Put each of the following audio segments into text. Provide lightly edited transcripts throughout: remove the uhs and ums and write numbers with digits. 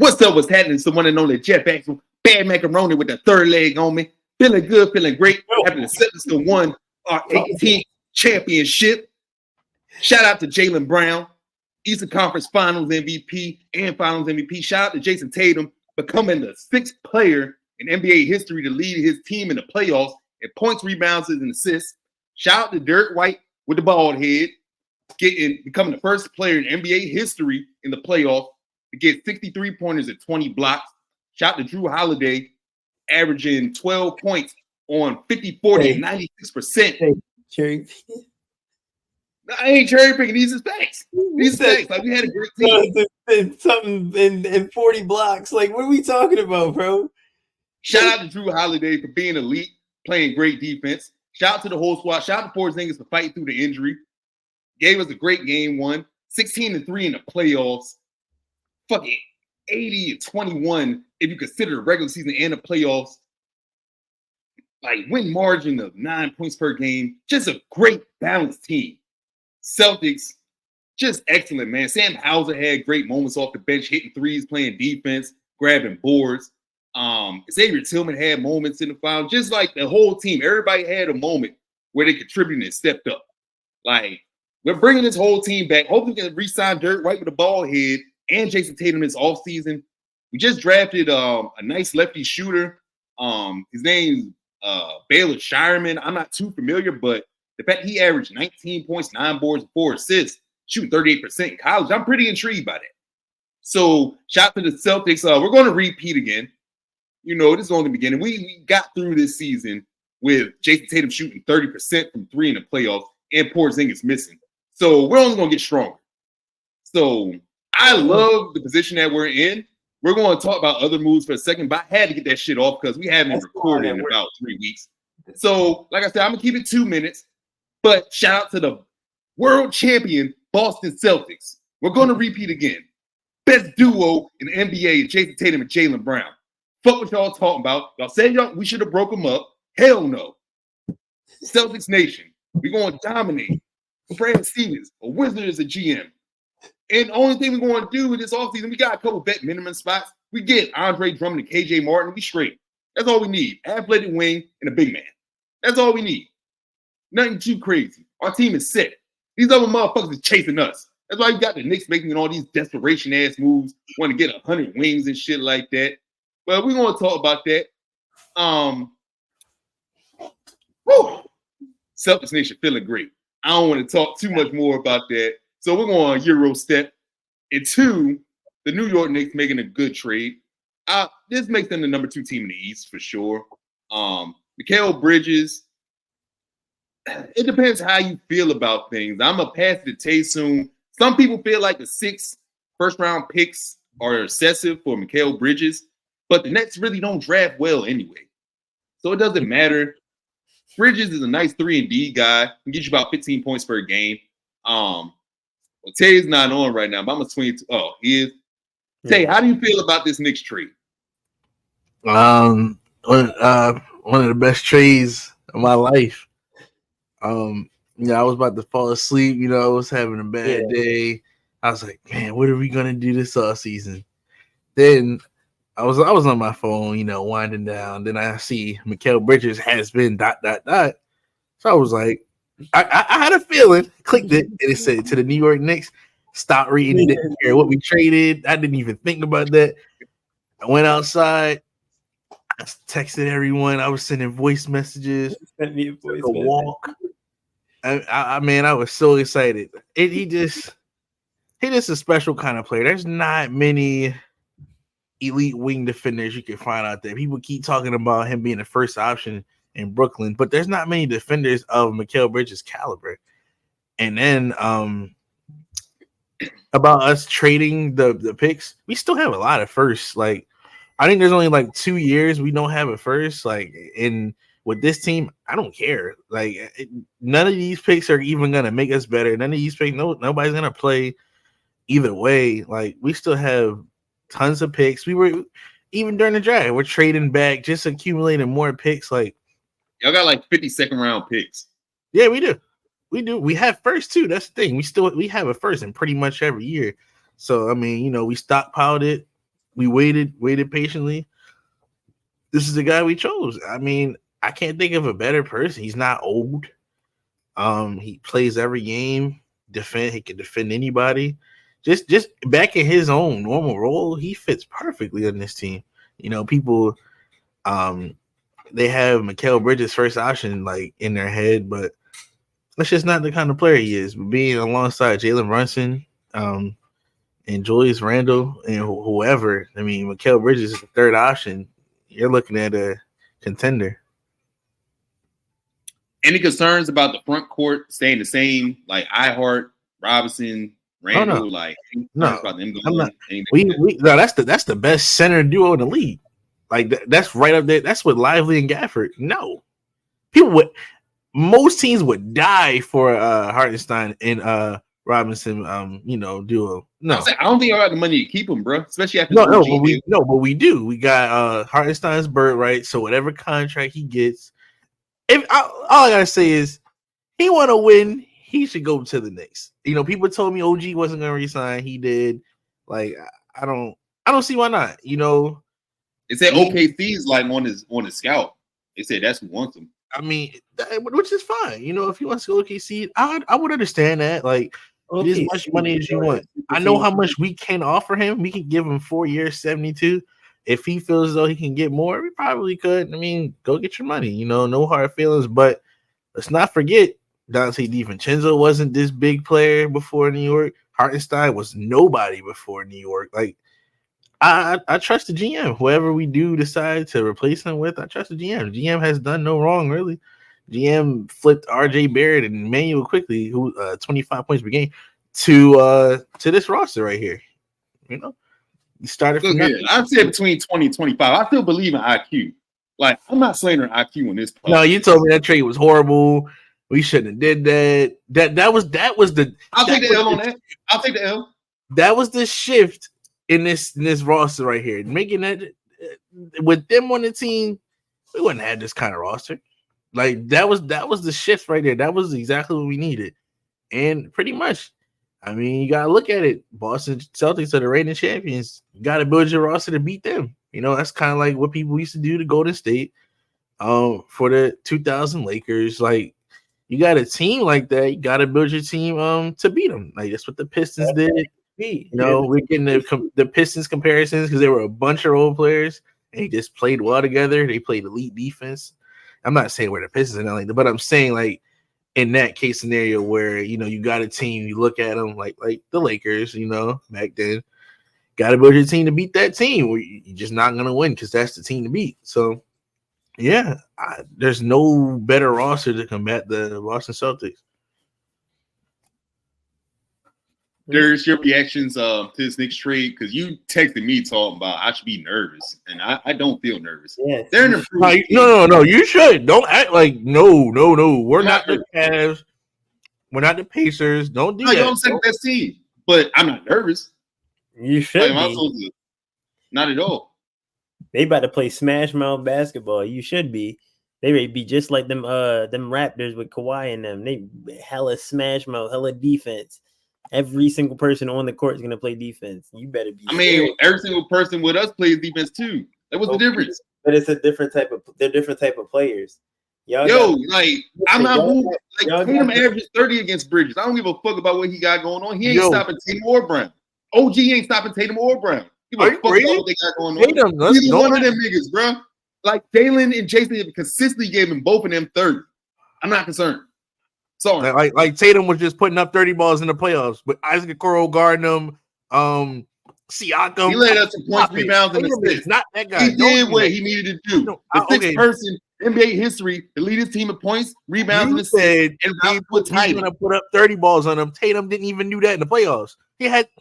What's up? What's happening? It's the one and only Jeff Axel, Bad Macaroni with the third leg on me. Feeling good, feeling great. Having the Celtics won our 18th championship. Shout out to Jaylen Brown, Eastern Conference Finals MVP and Finals MVP. Shout out to Jason Tatum, becoming the sixth player in NBA history to lead his team in the playoffs in points, rebounds, and assists. Shout out to Dirk White with the bald head, becoming the first player in NBA history in the playoffs to get 63 pointers and 20 blocks. Shout out to Drew Holiday, averaging 12 points on 50, 40, and 96%. Cherry. I ain't cherry picking. These are facts. These are facts. Like, we had a great team. Something in 40 blocks. Like, what are we talking about, bro? Shout out to Drew Holiday for being elite, playing great defense. Shout out to the whole squad. Shout out to Porzingis for fighting through the injury. Gave us a great game one. 16-3 in the playoffs. Fucking 80-21 if you consider the regular season and the playoffs. Like, win margin of 9 points per game. Just a great balanced team. Celtics, just excellent, man. Sam Hauser had great moments off the bench, hitting threes, playing defense, grabbing boards. Xavier Tillman had moments in the final. Just like the whole team, everybody had a moment where they contributed and stepped up. Like, we're bringing this whole team back. Hopefully we can re-sign Dirk White with a ball head and Jason Tatum this offseason. We just drafted a nice lefty shooter. His name's Baylor Shireman. I'm not too familiar, but the fact he averaged 19 points, 9 boards, and 4 assists, shooting 38% in college, I'm pretty intrigued by that. So, shout out to the Celtics. We're going to repeat again. You know, this is only the beginning. We got through this season with Jason Tatum shooting 30% from 3 in the playoffs and Porzingis missing. So, we're only going to get stronger. So, I love the position that we're in. We're going to talk about other moves for a second, but I had to get that shit off because we haven't recorded in about 3 weeks. So, like I said, I'm going to keep it 2 minutes. But shout out to the world champion Boston Celtics. We're going to repeat again. Best duo in the NBA, Jason Tatum and Jaylen Brown. Fuck what y'all talking about. Y'all said we should have broke them up. Hell no. Celtics Nation. We're going to dominate. Brad Stevens, a wizard as a GM. And the only thing we're going to do with this offseason, we got a couple vet minimum spots. We get Andre Drummond and KJ Martin. We straight. That's all we need. Athletic wing and a big man. That's all we need. Nothing too crazy. Our team is set. These other motherfuckers are chasing us. That's why you got the Knicks making all these desperation-ass moves, want to get 100 wings and shit like that. But we're going to talk about that. Celtics Nation feeling great. I don't want to talk too much more about that. So we're going to Euro step. And 2, the New York Knicks making a good trade. This makes them the number 2 team in the East for sure. Mikal Bridges, it depends how you feel about things. I'm going to pass it to Taysom. Some people feel like the 6 first-round picks are excessive for Mikal Bridges, but the Nets really don't draft well anyway. So it doesn't matter. Bridges is a nice 3-and-D guy. He can get you about 15 points per game. Tay's not on right now, but I'm going to swing to – oh, he is. Tay, how do you feel about this Knicks trade? One of the best trades of my life. I was about to fall asleep. I was having a bad day. I was like, man, what are we gonna do this offseason? Then I was on my phone, winding down. Then I see Mikal Bridges has been ... So I was like, I had a feeling. Clicked it, and it said to the New York Knicks, stop reading. Didn't care what we traded. I didn't even think about that. I went outside. I texted everyone. I was sending voice messages. Send me a voice a walk. I was so excited. He just a special kind of player. There's not many elite wing defenders you can find out there. People keep talking about him being the first option in Brooklyn, but there's not many defenders of Mikal Bridges' caliber. And then about us trading the picks, we still have a lot of firsts. Like, I think there's only like 2 years we don't have a first. Like, with this team, I don't care. Like, none of these picks are even gonna make us better. None of these picks, nobody's gonna play either way. Like, we still have tons of picks. We were even during the draft, we're trading back, just accumulating more picks. Like, y'all got like 52nd round picks. Yeah, we do. We have first too. That's the thing. We have a first in pretty much every year. So I mean, we stockpiled it. We waited patiently. This is the guy we chose. I mean, I can't think of a better person. He's not old. He plays every game. He can defend anybody. Just back in his own normal role, he fits perfectly on this team. You know, people they have Mikal Bridges first option like in their head, but that's just not the kind of player he is. But being alongside Jalen Brunson, and Julius Randle and whoever, I mean, Mikal Bridges is the third option. You're looking at a contender. Any concerns about the front court staying the same? Like Ihart, Robinson, Randle, no. like No, about them I'm not. going, No, that's the best center duo in the league. Like that's right up there. That's what Lively and Gafford. No, most teams would die for Hartenstein and Robinson. Duo. No, I don't think I got the money to keep him, bro. Especially after but we do. We got Hartenstein's bird right. So whatever contract he gets, all I gotta say is he want to win. He should go to the Knicks. You know, people told me OG wasn't gonna resign. He did. Like, I don't see why not. You know, it said OKC is like on his scout. They said that's who wants him. I mean, which is fine. You know, if he wants to go OKC, I would understand that. Like, get as much money as you want. I know how much we can offer him. We can give him 4 years, 72. If he feels as though he can get more, we probably could. I mean, go get your money. You know, no hard feelings. But let's not forget, Dante DiVincenzo wasn't this big player before New York. Hartenstein was nobody before New York. Like, I trust the GM. Whoever we do decide to replace him with, I trust the GM. GM has done no wrong, really. GM flipped RJ Barrett and Emmanuel Quickly, who 25 points per game, to this roster right here. You know, you started from nothing. I'd say between 20 and 25. I still believe in IQ. Like, I'm not slandering IQ on this podcast. No, you told me that trade was horrible. We shouldn't have did that. That was the. I'll take the L on that. I'll take the L. That was the shift in this roster right here. Making that with them on the team, we wouldn't have had this kind of roster. Like that was the shift right there. That was exactly what we needed. And pretty much, I mean, you gotta look at it. Boston Celtics are the reigning champions. You gotta build your roster to beat them. You know, that's kind of like what people used to do to Golden State. For the 2000 Lakers, like you got a team like that, you gotta build your team to beat them. Like that's what the Pistons did. You know, we're getting the Pistons comparisons because they were a bunch of role players and they just played well together. They played elite defense. I'm not saying we're the Pistons and nothing, but I'm saying like in that case scenario where you know you got a team, you look at them like the Lakers, you know, back then, got to build your team to beat that team. Where you're just not gonna win because that's the team to beat. So yeah, there's no better roster to combat the Boston Celtics. There's your reactions to this Knicks trade because you texted me talking about I should be nervous, and I don't feel nervous. Yes. They're an improvement. No. You should. Don't act like no. We're not the Cavs. We're not the Pacers. Don't do that. You're on second best team, but I'm not nervous. You should be. Not at all. They about to play smash mouth basketball. You should be. They may be just like them Raptors with Kawhi and them. They hella smash mouth, hella defense. Every single person on the court is gonna play defense. You better be. I mean, every single person with us plays defense too. That was the difference. But it's a different type of. They're different type of players. I'm not moving. Like Tatum averages 30 against Bridges. I don't give a fuck about what he got going on. He ain't stopping Tatum or Brown. OG ain't stopping Tatum or Brown. Give a fuck about what they got going on. Neither one of them niggas, bro. Like Jalen and Jason have consistently gave him both of them 30. I'm not concerned. Sorry. Like Tatum was just putting up 30 balls in the playoffs, but Isaac Okoro guarding them. Siakam. He led us some points, rebounds, and assists. Not that guy. He did what he needed to do. The sixth person in NBA history to lead his team in points, rebounds, and assists. And he's going to put up 30 balls on him. Tatum didn't even do that in the playoffs.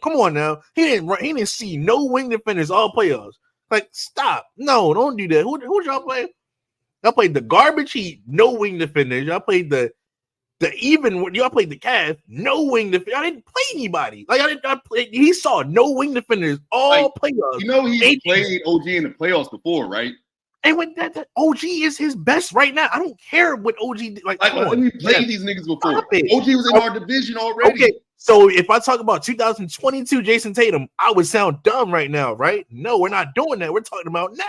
Come on now. He didn't see no wing defenders all playoffs. Like, stop. No, don't do that. Who y'all play? Y'all played the garbage heat, no wing defenders. Y'all played y'all played the Cavs, no wing defenders. I didn't play anybody. Like he saw no wing defenders all playoffs. You know he played OG in the playoffs before, right? And when that OG is his best right now. I don't care what OG like when we played these niggas before. OG was in our division already. Okay, So if I talk about 2022 Jason Tatum, I would sound dumb right now, right? No, we're not doing that. We're talking about now.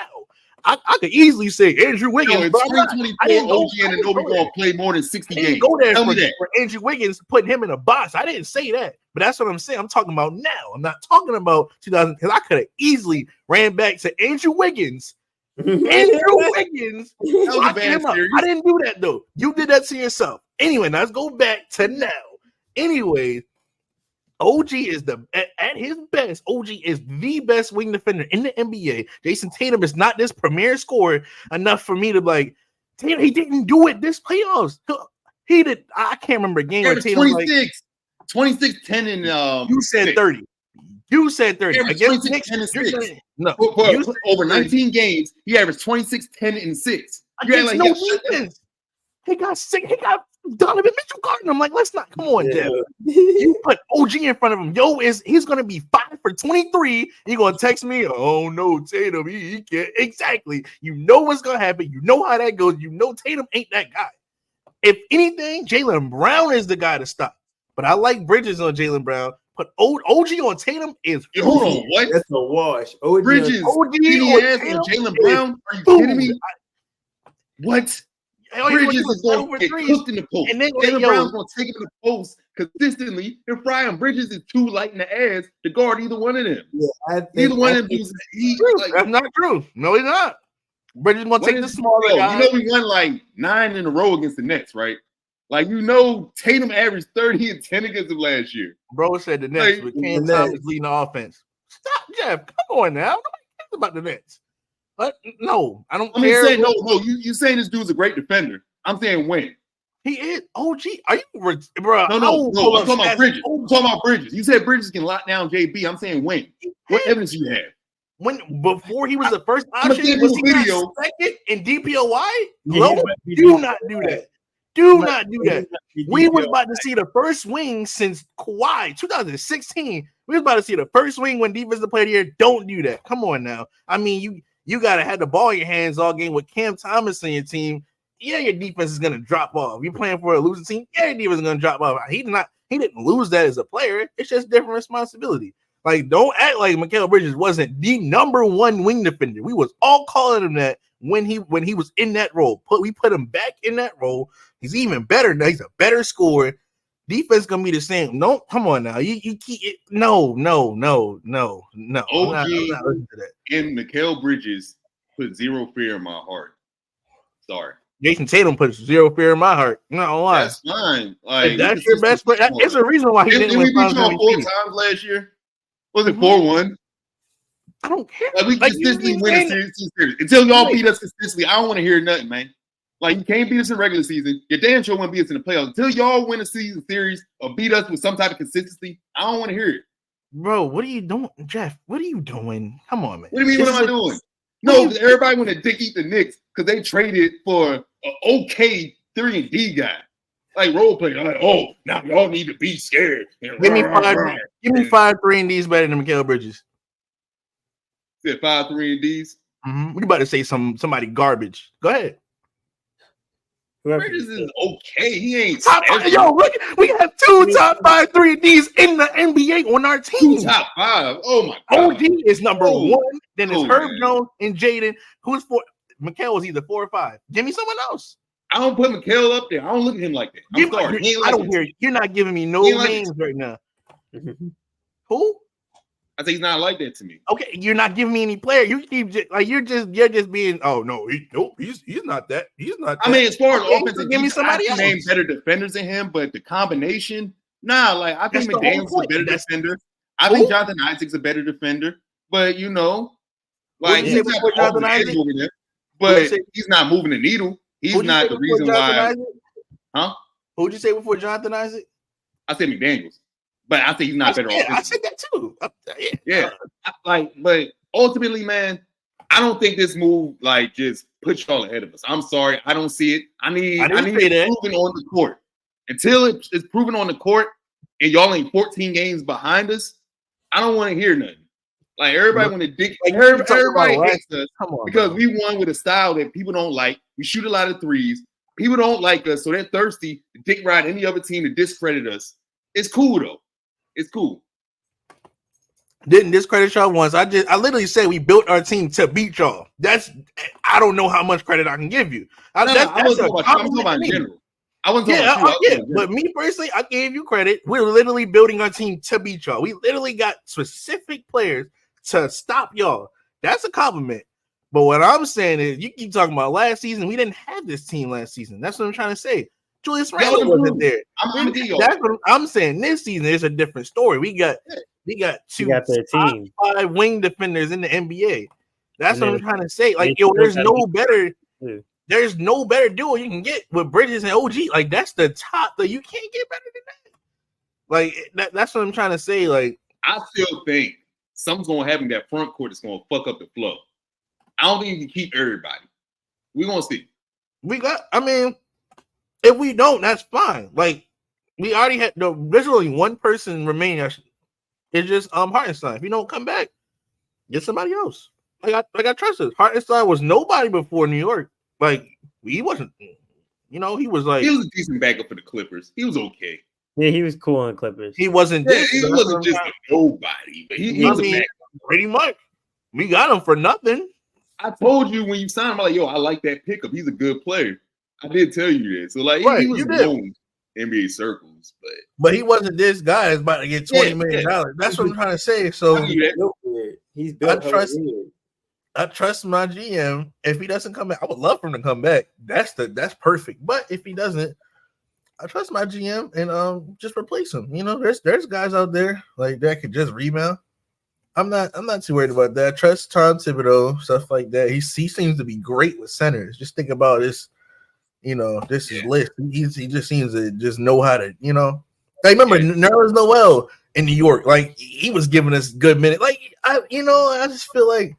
I could easily say Andrew Wiggins. Yo, in but I 2024, didn't go, OG and Anobi gonna play more than 60 I didn't games. go there Tell me that. for Andrew Wiggins, putting him in a box. I didn't say that, but that's what I'm saying. I'm talking about now. I'm not talking about 2000 because I could have easily ran back to Andrew Wiggins. Andrew Wiggins. Locking him up. I didn't do that though. You did that to yourself. Anyway, now let's go back to now. Anyway, OG is at his best. OG is the best wing defender in the NBA. Jason Tatum is not this premier scorer enough for me to like. Tatum, he didn't do it this playoffs. He did. I can't remember a game where Tatum 26, 10, and you said 6. 30. You said 30. Against 26, 10, and 6. No, over 19 games, he averaged 26, 10, and 6. Against no defense. He got sick. He got Donovan Mitchell guarding him. Like, let's not. Come on, Jeff. You put OG in front of him. He's gonna be 5 for 23. You're gonna text me, oh no, Tatum, he can't. Exactly. You know what's gonna happen. You know how that goes. You know Tatum ain't that guy. If anything, Jaylen Brown is the guy to stop. But I like Bridges on Jaylen Brown. But OG on Tatum is hold on, what? That's a wash. Bridges, OG on Jaylen Brown? Are you kidding me? What? Bridges is going to get cooked in the post. And then Jaylen Brown's going to take it in the post consistently and fry him. Bridges is too light in the ass to guard either one of them. Yeah, either one of them. That's not true. No, he's not. Bridges is going to take the smaller guy. You know we won like 9 in a row against the Nets, right? Like, you know, Tatum averaged 30 and 10 against them last year. Bro said the Nets with Cam Thomas leading the offense. Stop, Jeff. Come on now. Nobody cares about the Nets. But no, I don't care. Saying, no, you saying this dude's a great defender. I'm saying when. He is OG. Are you, bro? No. I'm talking about Bridges. I'm talking about Bridges. You said Bridges can lock down JB. I'm saying when. What evidence do you have? When before he was the first option, was he not second in DPOY? No, do not do that. Do not do that. We was about to see the first wing since Kawhi 2016. We was about to see the first wing when defensive player of the year. Don't do that. Come on now. I mean, you gotta have the ball in your hands all game with Cam Thomas on your team. Yeah, your defense is gonna drop off. You're playing for a losing team. Yeah, your defense is gonna drop off. He didn't lose that as a player. It's just different responsibility. Like, don't act like Mikal Bridges wasn't the number one wing defender. We was all calling him that when he was in that role. We put him back in that role. He's even better now. He's a better scorer. Defense gonna be the same. No, come on now. You keep it. No. OG I'm not listening to that. And Mikal Bridges put zero fear in my heart. Sorry. Jason Tatum puts zero fear in my heart. No lie. That's fine. Like, if that's your best player. There's a reason why he didn't win Finals MVP. 4 times last year. Was it 4-1? I don't care. Like, we consistently win a series. Until y'all beat us consistently, I don't want to hear nothing, man. Like, you can't beat us in regular season. Your damn sure won't beat us in the playoffs. Until y'all win a season series or beat us with some type of consistency, I don't want to hear it. Bro, what are you doing, Jeff? What are you doing? Come on, man. What do you mean, what am I doing? No, everybody want to dick eat the Knicks because they traded for an okay 3-and-D guy. Like role play. Like, oh, now y'all need to be scared. Give me 5 3-and-Ds better than Mikal Bridges. Said 5 3-and-Ds. We about to say somebody garbage. Go ahead. Bridges is okay. He ain't top 5. Yo, look, we have 2 top 5 3-and-Ds in the NBA on our team. 2 top 5. Oh my god. OG is number 1. Then it's Herb Jones and Jaden. Who's 4? Mikal was either 4 or 5. Give me someone else. I don't put Mikal up there. I don't look at him like that. I'm sorry. I don't hear you. You're not giving me no names right now. Who? I think he's not like that to me. Okay, you're not giving me any player. You keep you're just being. Oh no, he's not that. He's not. That. I mean, as far as offensive, give me somebody else. Name better defenders than him, but the combination, nah. Like I think McDaniel's a better defender. I think Jonathan Isaac's a better defender, but you know, like he's not Jonathan Isaac over there, but he's not moving the needle. He's not the reason why. Huh? Who'd you say before Jonathan Isaac? I said McDaniels. But I think he's not better off. I said that too. Yeah. But ultimately, man, I don't think this move like just puts y'all ahead of us. I'm sorry, I don't see it. I need it proven on the court. Until it's proven on the court, and y'all ain't 14 games behind us, I don't want to hear nothing. Like everybody want to dig. Like everybody hates us because we won with a style that people don't like. We shoot a lot of threes. People don't like us, so they're thirsty to dick ride any other team to discredit us. It's cool though. It's cool. Didn't discredit y'all once. I literally said we built our team to beat y'all. I don't know how much credit I can give you. I'm talking about in general. I wasn't talking about you. But me personally, I gave you credit. We're literally building our team to beat y'all. We literally got specific players to stop y'all. That's a compliment. But what I'm saying is, you keep talking about last season. We didn't have this team last season. That's what I'm trying to say. Julius Randle wasn't there. That's what I'm saying. This season is a different story. We got two top 5 wing defenders in the NBA. That's what I'm trying to say. Like, there's no better duo you can get with Bridges and OG. Like, that's the top. That you can't get better than that. Like, that's what I'm trying to say. Like, I still think something's gonna happen. That front court is gonna fuck up the flow. I don't think you can keep everybody. We're gonna see. If we don't, that's fine. Like, we already had there's only one person remaining. It's just Hartenstein. If you don't come back, get somebody else. I trust it. Hartenstein was nobody before New York. Like, he wasn't. He was like, he was a decent backup for the Clippers. He was okay. Yeah, he was cool on the Clippers. He wasn't. He wasn't just a nobody, but he was a backup. Pretty much. We got him for nothing. I told you when you signed him, I'm like, yo, I like that pickup. He's a good player. I did tell you that. So, like, he was known NBA circles, but he wasn't this guy that's about to get $20 million. That's what I'm trying to say. So he's built. I trust my GM. If he doesn't come back, I would love for him to come back. That's perfect. But if he doesn't, I trust my GM and just replace him. There's guys out there like that could just rebound. I'm not too worried about that. I trust Tom Thibodeau, stuff like that. He seems to be great with centers. Just think about this. This is list. He just seems to just know how to, Like, remember Nerlens Noel in New York? Like, he was giving us good minutes. Like, I just feel like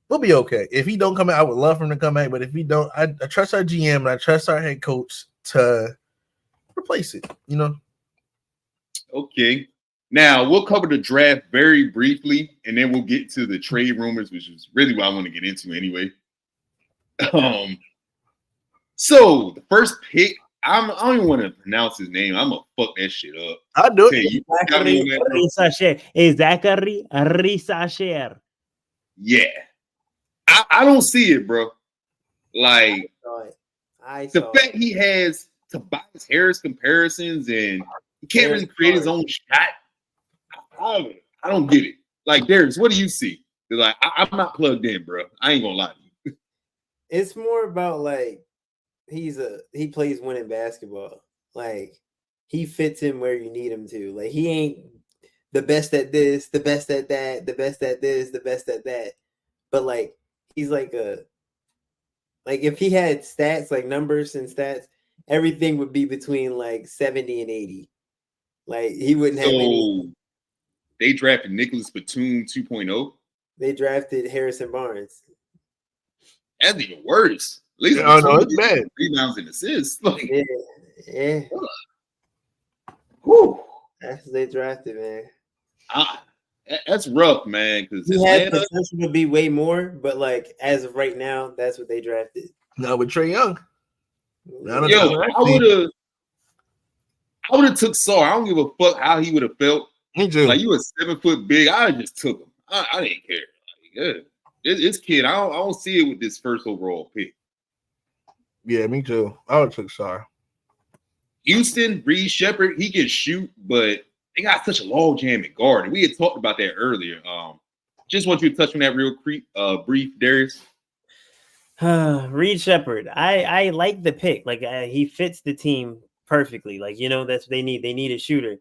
we'll be okay. If he don't come back, I would love for him to come back. But if he don't, I trust our GM and I trust our head coach to replace it. Okay. Now we'll cover the draft very briefly, and then we'll get to the trade rumors, which is really what I want to get into anyway. So the first pick, I don't even want to pronounce his name. I'm gonna fuck that shit up. I do. Zachary Risasher. Yeah, I don't see it, bro. Like, the fact he has Tobias Harris comparisons and he can't really create his own shot. I don't get it. Like, Darius, what do you see? Like, I'm not plugged in, bro. I ain't gonna lie to you. It's more about like he plays winning basketball. Like, he fits in where you need him to. Like, he ain't the best at this, the best at that, the best at this, the best at that. But like, he's like if he had stats, like numbers and stats, everything would be between like 70 and 80. Like, he wouldn't have any. They drafted Nicholas Batum 2.0. They drafted Harrison Barnes. That's even worse. At least it's bad. Rebounds and assists. Like, yeah. Whew. That's what they drafted, man. That's rough, man. Because he had potential to be way more, but like, as of right now, that's what they drafted. Now with Trae Young. I would have took Sar. I don't give a fuck how he would have felt. Me too. Like, you a 7 foot big. I just took him. I didn't care. Like, this kid, I don't see it with this first overall pick. Yeah, me too. I would have took Sar. Houston, Reed Shepherd, he can shoot, but they got such a log jam at guard. And we had talked about that earlier. Just want you to touch on that real brief, Darius. Reed Shepherd. I like the pick. Like, he fits the team perfectly. Like, that's what they need. They need a shooter.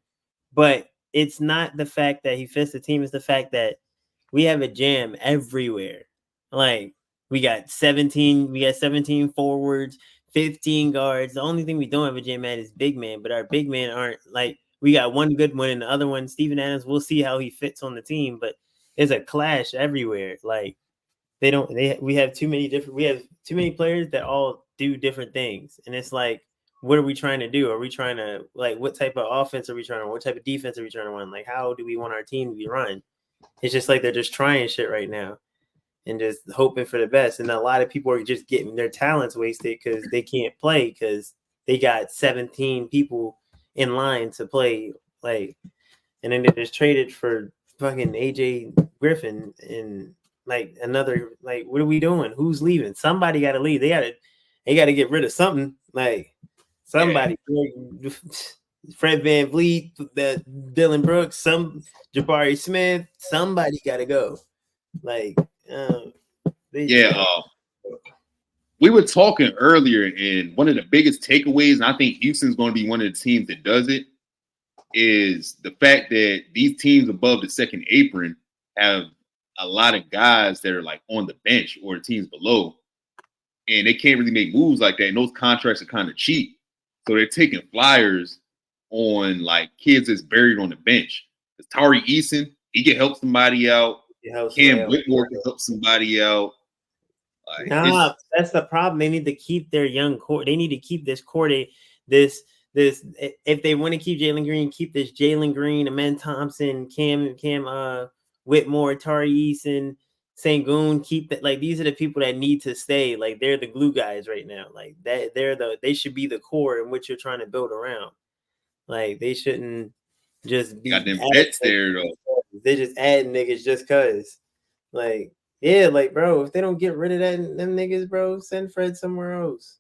But it's not the fact that he fits the team. It's the fact that we have a jam everywhere. Like, we got 17 forwards, 15 guards. The only thing we don't have a jam at is big man, but our big men aren't like, we got one good one and the other one, Steven Adams, we'll see how he fits on the team, but there's a clash everywhere. Like, we have too many players that all do different things. And it's like, what are we trying to do? Are we trying to, like, what type of offense are we trying to run? What type of defense are we trying to run? Like, how do we want our team to be run? It's just like they're just trying shit right now and just hoping for the best. And a lot of people are just getting their talents wasted because they can't play because they got 17 people in line to play. Like, and then they just traded for fucking AJ Griffin and like another. Like, what are we doing? Who's leaving? Somebody got to leave. They got to get rid of something. Like somebody. Yeah. Fred VanVleet, that Dylan Brooks, some Jabari Smith. Somebody got to go. Like, we were talking earlier, and one of the biggest takeaways, and I think Houston's going to be one of the teams that does it, is the fact that these teams above the second apron have a lot of guys that are like on the bench or the teams below, and they can't really make moves like that. And those contracts are kind of cheap, so they're taking flyers on like kids that's buried on the bench. It's Tari Eason, he can help somebody out. Cam Whitmore can help somebody out. Like, that's the problem. They need to keep their young core. They need to keep this core. This. If they want to keep Jalen Green, keep this Jalen Green, Amen Thompson, Cam Whitmore, Tari Eason, Sengun. Keep that. Like, these are the people that need to stay. Like, they're the glue guys right now. Like that. They should be the core in which you're trying to build around. Like, they shouldn't just be. Got them vets there though. They just add niggas just cause. Like. Yeah, like, bro, if they don't get rid of them niggas, bro, send Fred somewhere else.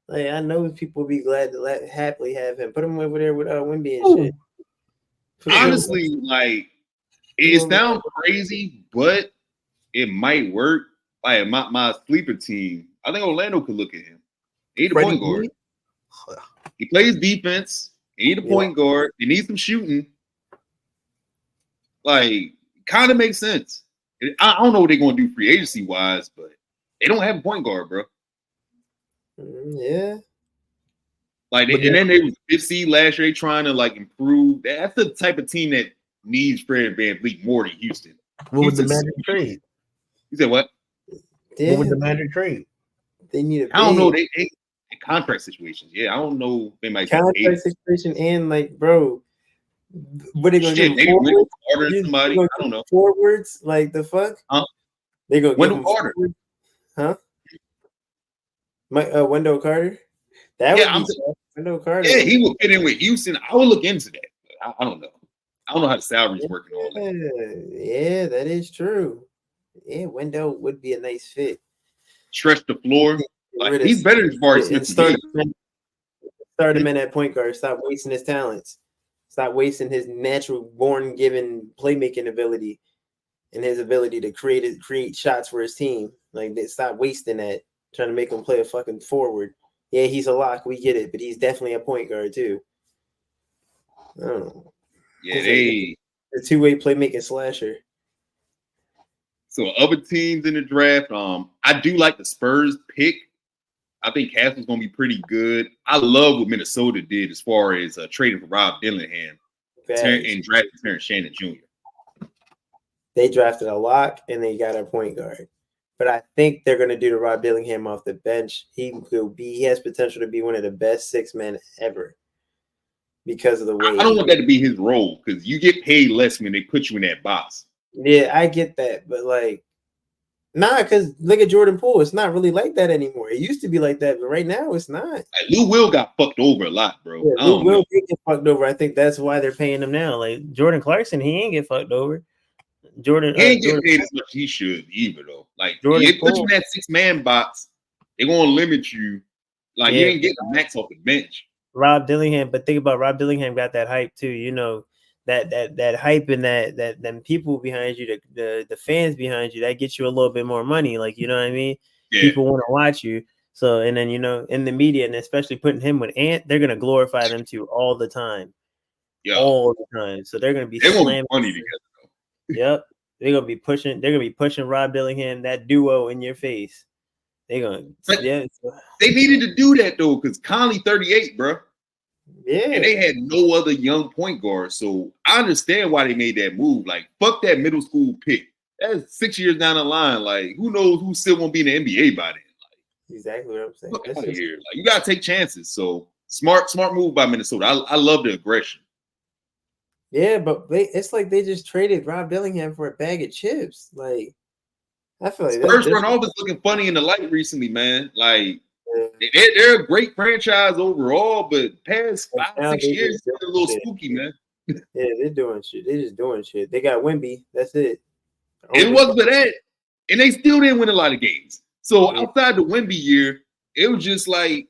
Like, I know people will be glad to happily have him. Put him over there with Wemby and shit. Honestly, like, it sounds crazy, but it might work. Like, my sleeper team, I think Orlando could look at him. He need a point guard. He plays defense. He need a point guard. He needs some shooting. Like, kind of makes sense. I don't know what they're going to do free agency wise, but they don't have a point guard, bro. Yeah. Like, and then they was 5th seed last year. They trying to like improve. That's the type of team that needs Fred VanVleet more than Houston. What was the Magic trade? You said what? Yeah. What was the Magic trade? They need. I don't know. They contract situations. Yeah, I don't know. They might contract situation and like, bro. What are they gonna do? Somebody, I don't know. Forwards, like the fuck? Huh? They go Wendell Carter. Huh? Wendell Carter. That would be Wendell Carter. Yeah, he would fit in with Houston. I would look into that. I don't know. I don't know how the salary's working on that. Yeah, that is true. Yeah, Wendell would be a nice fit. Stretch the floor. Like, he's better than Jabari Smith. Start him in at point guard. Stop wasting his talents. Stop wasting his natural born given playmaking ability and his ability to create shots for his team. Like, they stop wasting that, trying to make him play a fucking forward. Yeah, he's a lock, we get it, but he's definitely a point guard too. I don't know. Yeah, a two-way playmaking slasher. So other teams in the draft, I do like the Spurs pick. I think Castle's going to be pretty good. I love what Minnesota did as far as trading for Rob Dillingham and drafting Terrence Shannon Jr. They drafted a lock and they got a point guard. But I think they're going to do the Rob Dillingham off the bench. He has potential to be one of the best 6 men ever because of the way. I don't want that to be his role because you get paid less when they put you in that box. Yeah, I get that. But like, nah, because look at Jordan Poole. It's not really like that anymore. It used to be like that, but right now it's not. Like, Lou Will got fucked over a lot, bro. Yeah, Lou Will did get fucked over. I think that's why they're paying him now. Like Jordan Clarkson, he ain't get fucked over. He ain't get paid as much as he should either, though. Like, they put you in that 6-man box, they're going to limit you. Like, you ain't getting the max off the bench. Rob Dillingham, but think about Rob Dillingham got that hype too. You know, that hype and that them people behind you, the fans behind you, that gets you a little bit more money. Like, you know what I mean? Yeah. People want to watch you. So, and then, you know, in the media, and especially putting him with Ant, they're gonna glorify them too all the time. Yeah, all the time. So they're gonna be slamming money together. Yep, they're gonna be pushing Rob Dillingham, that duo, in your face. They needed to do that though, because Conley 38, bro. Yeah, and they had no other young point guard. So I understand why they made that move. Like, fuck that middle school pick. That's 6 years down the line. Like, who knows who still won't be in the NBA by then? Like, exactly what I'm saying. Fuck out of here. Like, you gotta take chances. So smart move by Minnesota. I love the aggression. Yeah, but it's like they just traded Rob Dillingham for a bag of chips. Like, I feel like Spurs front office looking funny in the light recently, man. Like, they're a great franchise overall, but past 5-6 years, it's a little spooky, man. Yeah, they're doing shit. They're just doing shit. They got Wemby. That's it. It wasn't for that. And they still didn't win a lot of games. So Yeah. outside the Wemby year, it was just like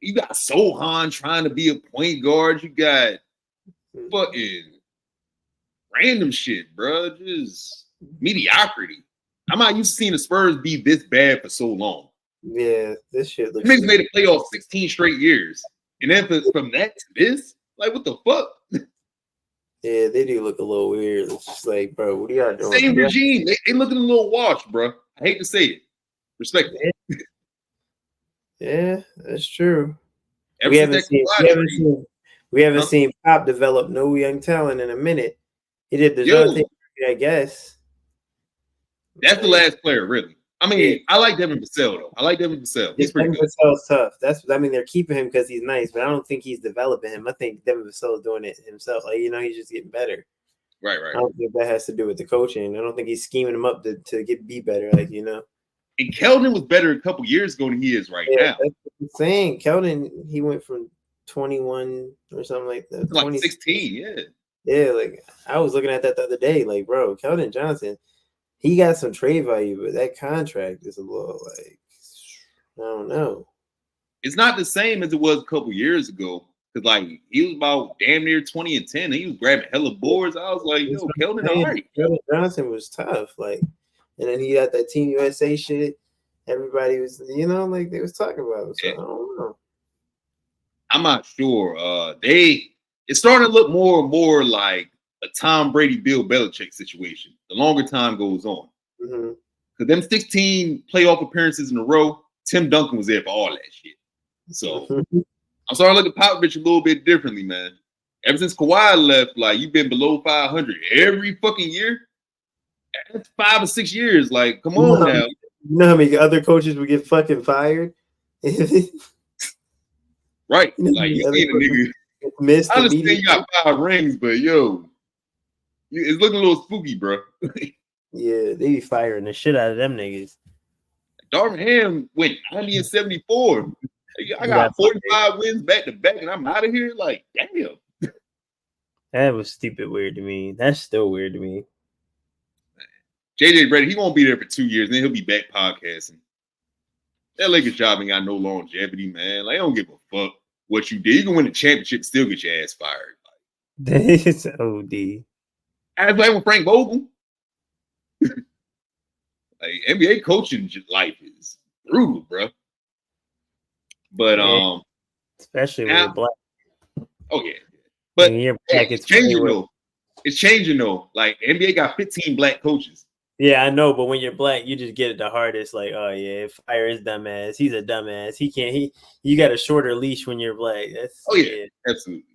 you got Sohan trying to be a point guard. You got fucking random shit, bro. Just mediocrity. I'm not used to seeing the Spurs be this bad for so long. Yeah, this shit looks. They made the playoffs 16 straight years. And then from that to this, like, what the fuck? Yeah, they do look a little weird. It's just like, bro, what are y'all doing? Same regime. They looking a little washed, bro. I hate to say it. Respectfully. Yeah, that's true. Ever We since haven't seen Pop develop no young talent in a minute. He did the thing, I guess. That's the last player, really. I mean, I like Devin Vassell, though. I like Devin Vassell. He's pretty good. Vassell's tough. They're keeping him because he's nice, but I don't think he's developing him. I think Devin Vassell is doing it himself. Like, he's just getting better. Right. I don't think that has to do with the coaching. I don't think he's scheming him up to be better. And Keldon was better a couple years ago than he is right now. That's what I'm saying. Keldon, he went from 21 or something like that. Like 16, yeah. Yeah, like I was looking at that the other day. Like, bro, Keldon Johnson, he got some trade value, but that contract is a little like, I don't know. It's not the same as it was a couple years ago. Because, like, he was about damn near 20 and 10. And he was grabbing hella boards. I was like, yo, Keldon, all right. Keldon Johnson was tough. Like, and then he got that Team USA shit. Everybody was, like they was talking about it. So I don't know. I'm not sure. It's starting to look more and more like a Tom Brady, Bill Belichick situation. The longer time goes on. Because them 16 playoff appearances in a row, Tim Duncan was there for all that shit. So I'm starting to look at Popovich a little bit differently, man. Ever since Kawhi left, like, you've been below 500 every fucking year. That's 5 or 6 years. Like, come on now. You know how many other coaches would get fucking fired? Right. Like, you see the nigga. I understand you got 5 rings, but yo, it's looking a little spooky, bro. Yeah, they be firing the shit out of them niggas. Darvin Ham went 90 and 74. I got 45 wins back to back, and I'm out of here. Like, damn. That was stupid weird to me. That's still weird to me. JJ Redick, he won't be there for 2 years, and then he'll be back podcasting. That Lakers job ain't got no longevity, man. Like, I don't give a fuck what you did. You can win the championship, still get your ass fired. That's OD. I was playing with Frank Vogel. Like, NBA coaching life is brutal, bro. But especially when you're black. Oh yeah, but you're black, it's changing though. It's changing though. Like, NBA got 15 black coaches. Yeah, I know, but when you're black, you just get it the hardest. Like, oh yeah, fire his dumbass. He's a dumbass. You got a shorter leash when you're black. Absolutely.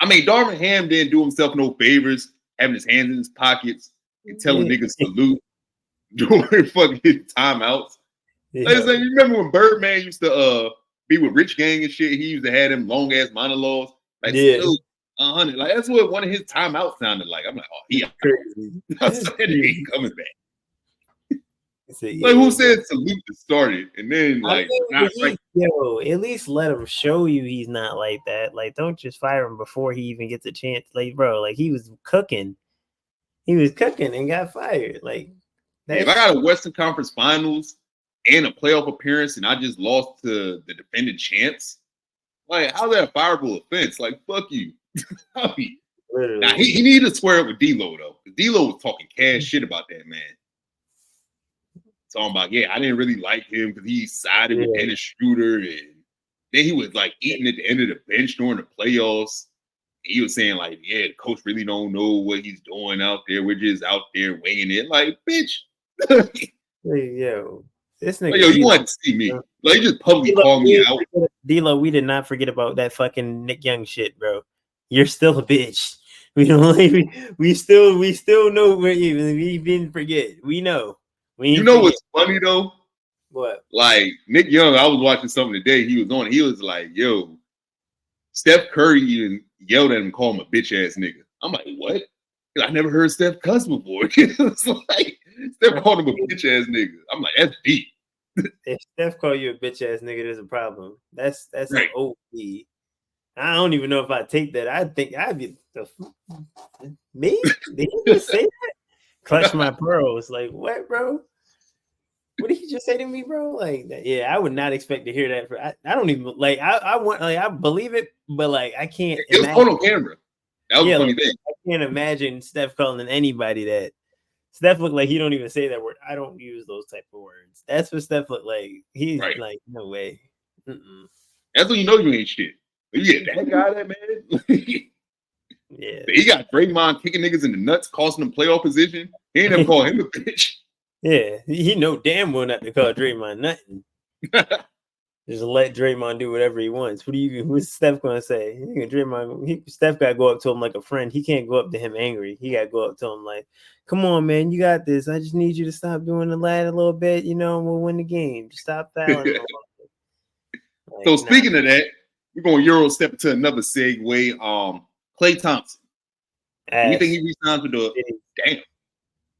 I mean, Darvin Ham didn't do himself no favors, having his hands in his pockets and telling niggas salute during fucking timeouts. Yeah. Like, you remember when Birdman used to be with Rich Gang and shit? He used to have them long ass monologues. Like, salute 100. Like, that's what one of his timeouts sounded like. I'm like, oh, he crazy. He coming back. Like, who said salute to start it? And then, like, at least let him show you he's not like that. Like, don't just fire him before he even gets a chance. Like, bro, like, he was cooking. He was cooking and got fired. Like, if I got a Western Conference Finals and a playoff appearance and I just lost to the defending champs, like, how's that a fireable offense? Like, fuck you. Now, he needed to square up with D-Lo, though. Because D-Lo was talking cash shit about that man. Talking about, I didn't really like him because he sided with Dennis Schroeder, and then he was like eating at the end of the bench during the playoffs. And he was saying, like, the coach really don't know what he's doing out there. We're just out there weighing it. Like, bitch. This nigga. Like, you want to see me. Like, you just publicly call me out. D-Lo, we did not forget about that fucking Nick Young shit, bro. You're still a bitch. We still know where we didn't forget. We know. You know what's funny though? What? Like, Nick Young, I was watching something today. He was like, yo, Steph Curry even yelled at him, call him a bitch ass nigga. I'm like, what? I never heard Steph cuss before. It's like, Steph called him a bitch ass nigga. I'm like, that's deep. If Steph call you a bitch ass nigga, there's a problem. That's right. An OD. I don't even know if I take that. I think I'd be me. Did he just say that? Clutch my pearls. Like what, bro? What did he just say to me, bro? Like, yeah, I would not expect to hear that. I don't even like. I want like I believe it, but like I can't. It was on camera. That was a funny thing. I can't imagine Steph calling anybody that. Steph looked like he don't even say that word. I don't use those type of words. That's what Steph looked like. He's like, no way. That's when you know you ain't shit. Yeah, that guy, that man. Yeah, he got Draymond kicking niggas in the nuts, costing them playoff position. He ain't never called him a bitch. Yeah, he know damn well not to call Draymond nothing. Just let Draymond do whatever he wants. What's Steph gonna say? Steph got to go up to him like a friend. He can't go up to him angry. He got to go up to him like, "Come on, man, you got this. I just need you to stop doing the lad a little bit. You know, and we'll win the game. Just stop fouling." So speaking of that, we're going to Euro step into another segue. Klay Thompson. Do you think he resigns with the damn?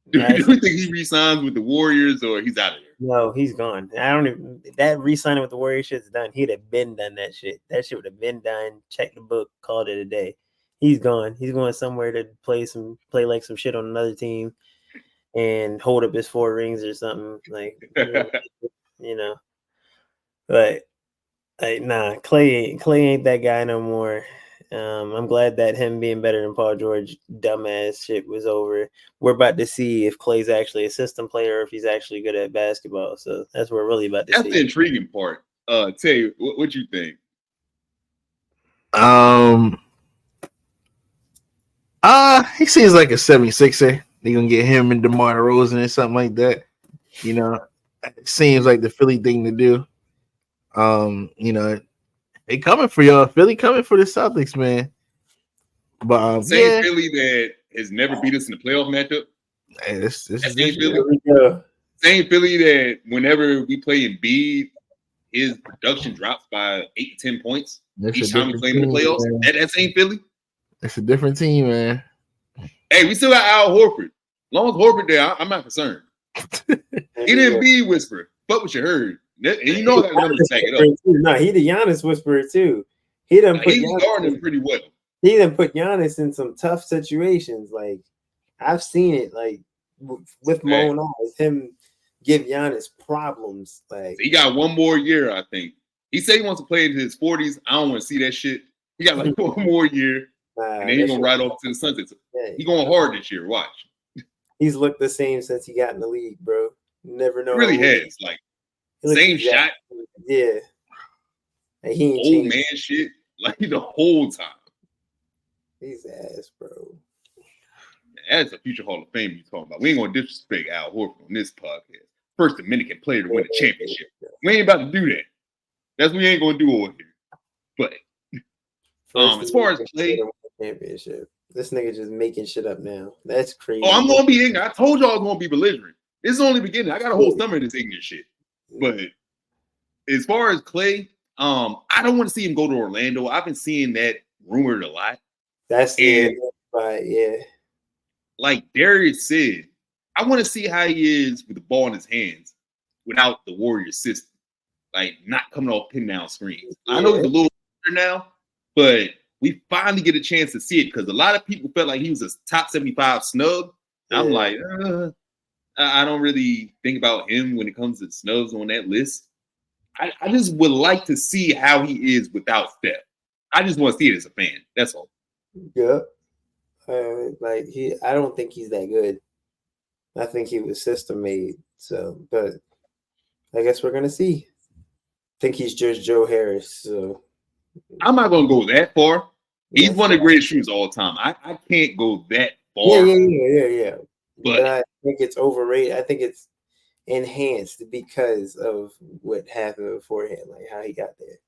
Do you think he resigns with the Warriors or he's out of there? No, he's gone. I don't even that resigning with the Warriors shit's done. He'd have been done that shit. That shit would have been done. Check the book, called it a day. He's gone. He's going somewhere to play like some shit on another team and hold up his 4 rings or something. Like you know. But nah, Klay ain't that guy no more. I'm glad that him being better than Paul George dumbass shit was over. We're about to see if Klay's actually a system player or if he's actually good at basketball. So that's what we're really about to see. That's the intriguing part. Tay, what you think? He seems like a 76er. They're gonna get him and DeMar DeRozan or something like that. You know, it seems like the Philly thing to do. You know, they coming for y'all. Philly coming for the Celtics, man. But same Philly that has never beat us in the playoff matchup. Hey, this is Philly. Same Philly that whenever we play Embiid, his production drops by 8 to 10 points each time we play in the playoffs. That same Philly. It's a different team, man. Hey, we still got Al Horford. As long as Horford there, I'm not concerned. He didn't be whisper. Fuck what you heard. And you know that number to back it up. No, he the Giannis whisperer too. He done put Giannis guarding him pretty well. He done put Giannis in some tough situations. Like I've seen it, like with my own eyes, him give Giannis problems. Like he got 1 more year, I think. He said he wants to play into his 40s. I don't want to see that shit. He got like 1 more year, and then he's gonna ride off to the sunsets. He going hard this year. Watch. He's looked the same since he got in the league, bro. Never know. He really has. Like same shot. Yeah. And he ain't old man shit like the whole time. He's ass, bro. That's a future Hall of Fame you talking about. We ain't gonna disrespect Al Horford on this podcast. First Dominican player to win a championship. We ain't about to do that. That's what we ain't gonna do over here. But as far as Klay, championship, this nigga just making shit up now. That's crazy. Oh, I'm gonna be ignorant. I told y'all I was gonna be belligerent. This is only beginning. I got a whole stomach of this ignorant shit. But as far as Klay, I don't want to see him go to Orlando. I've been seeing that rumored a lot. That's it. Yeah. Like Darius said, I want to see how he is with the ball in his hands without the Warriors system. Like not coming off pin down screens. I know he's a little older now, but we finally get a chance to see it because a lot of people felt like he was a top 75 snub. I'm like, I don't really think about him when it comes to snubs on that list. I just would like to see how he is without Steph. I just want to see it as a fan. That's all. Yeah. I don't think he's that good. I think he was system made. So, but I guess we're gonna see. I think he's just Joe Harris. So I'm not gonna go that far. He's one of the greatest shooters of all time. I can't go that far. Yeah. But I think it's overrated. I think it's enhanced because of what happened beforehand, like how he got there.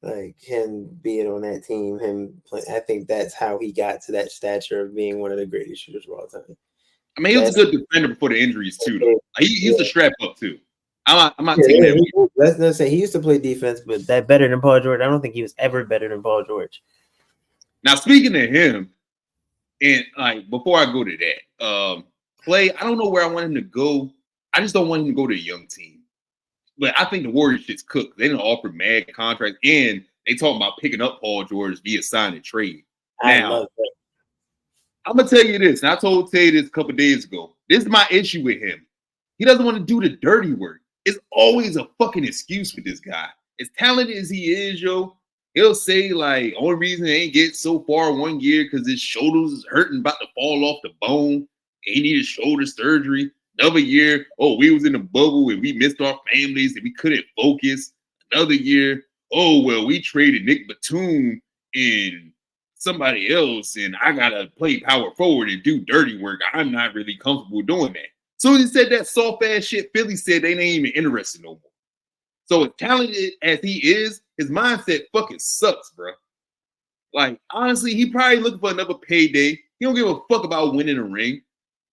Like him being on that team, him playing. I think that's how he got to that stature of being one of the greatest shooters of all time. I mean, he was a good defender before the injuries too. Though. Like, he used to strap up too. I'm not taking that. Let's not say he used to play defense, but that better than Paul George. I don't think he was ever better than Paul George. Now, speaking of him, and like before I go to that, Klay, I don't know where I want him to go. I just don't want him to go to a young team. But I think the Warriors shit's cooked. They didn't offer mad contracts, and They talking about picking up Paul George via sign and trade. I Now, love that. I'm gonna tell you this, and I told Tay this a couple days ago. This is my issue with him. He doesn't want to do the dirty work. It's always a fucking excuse with this guy. As talented as he is, yo, he'll say like, only reason they ain't get so far 1 year because his shoulders is hurting, about to fall off the bone. He needed shoulder surgery. Another year, oh, we was in the bubble and we missed our families and we couldn't focus. Another year, oh, well, we traded Nick Batum and somebody else, and I gotta play power forward and do dirty work. I'm not really comfortable doing that. So he said that soft ass shit, Philly said they ain't even interested no more. So as talented as he is, his mindset fucking sucks, bro. Like, honestly, he probably looking for another payday. He don't give a fuck about winning a ring.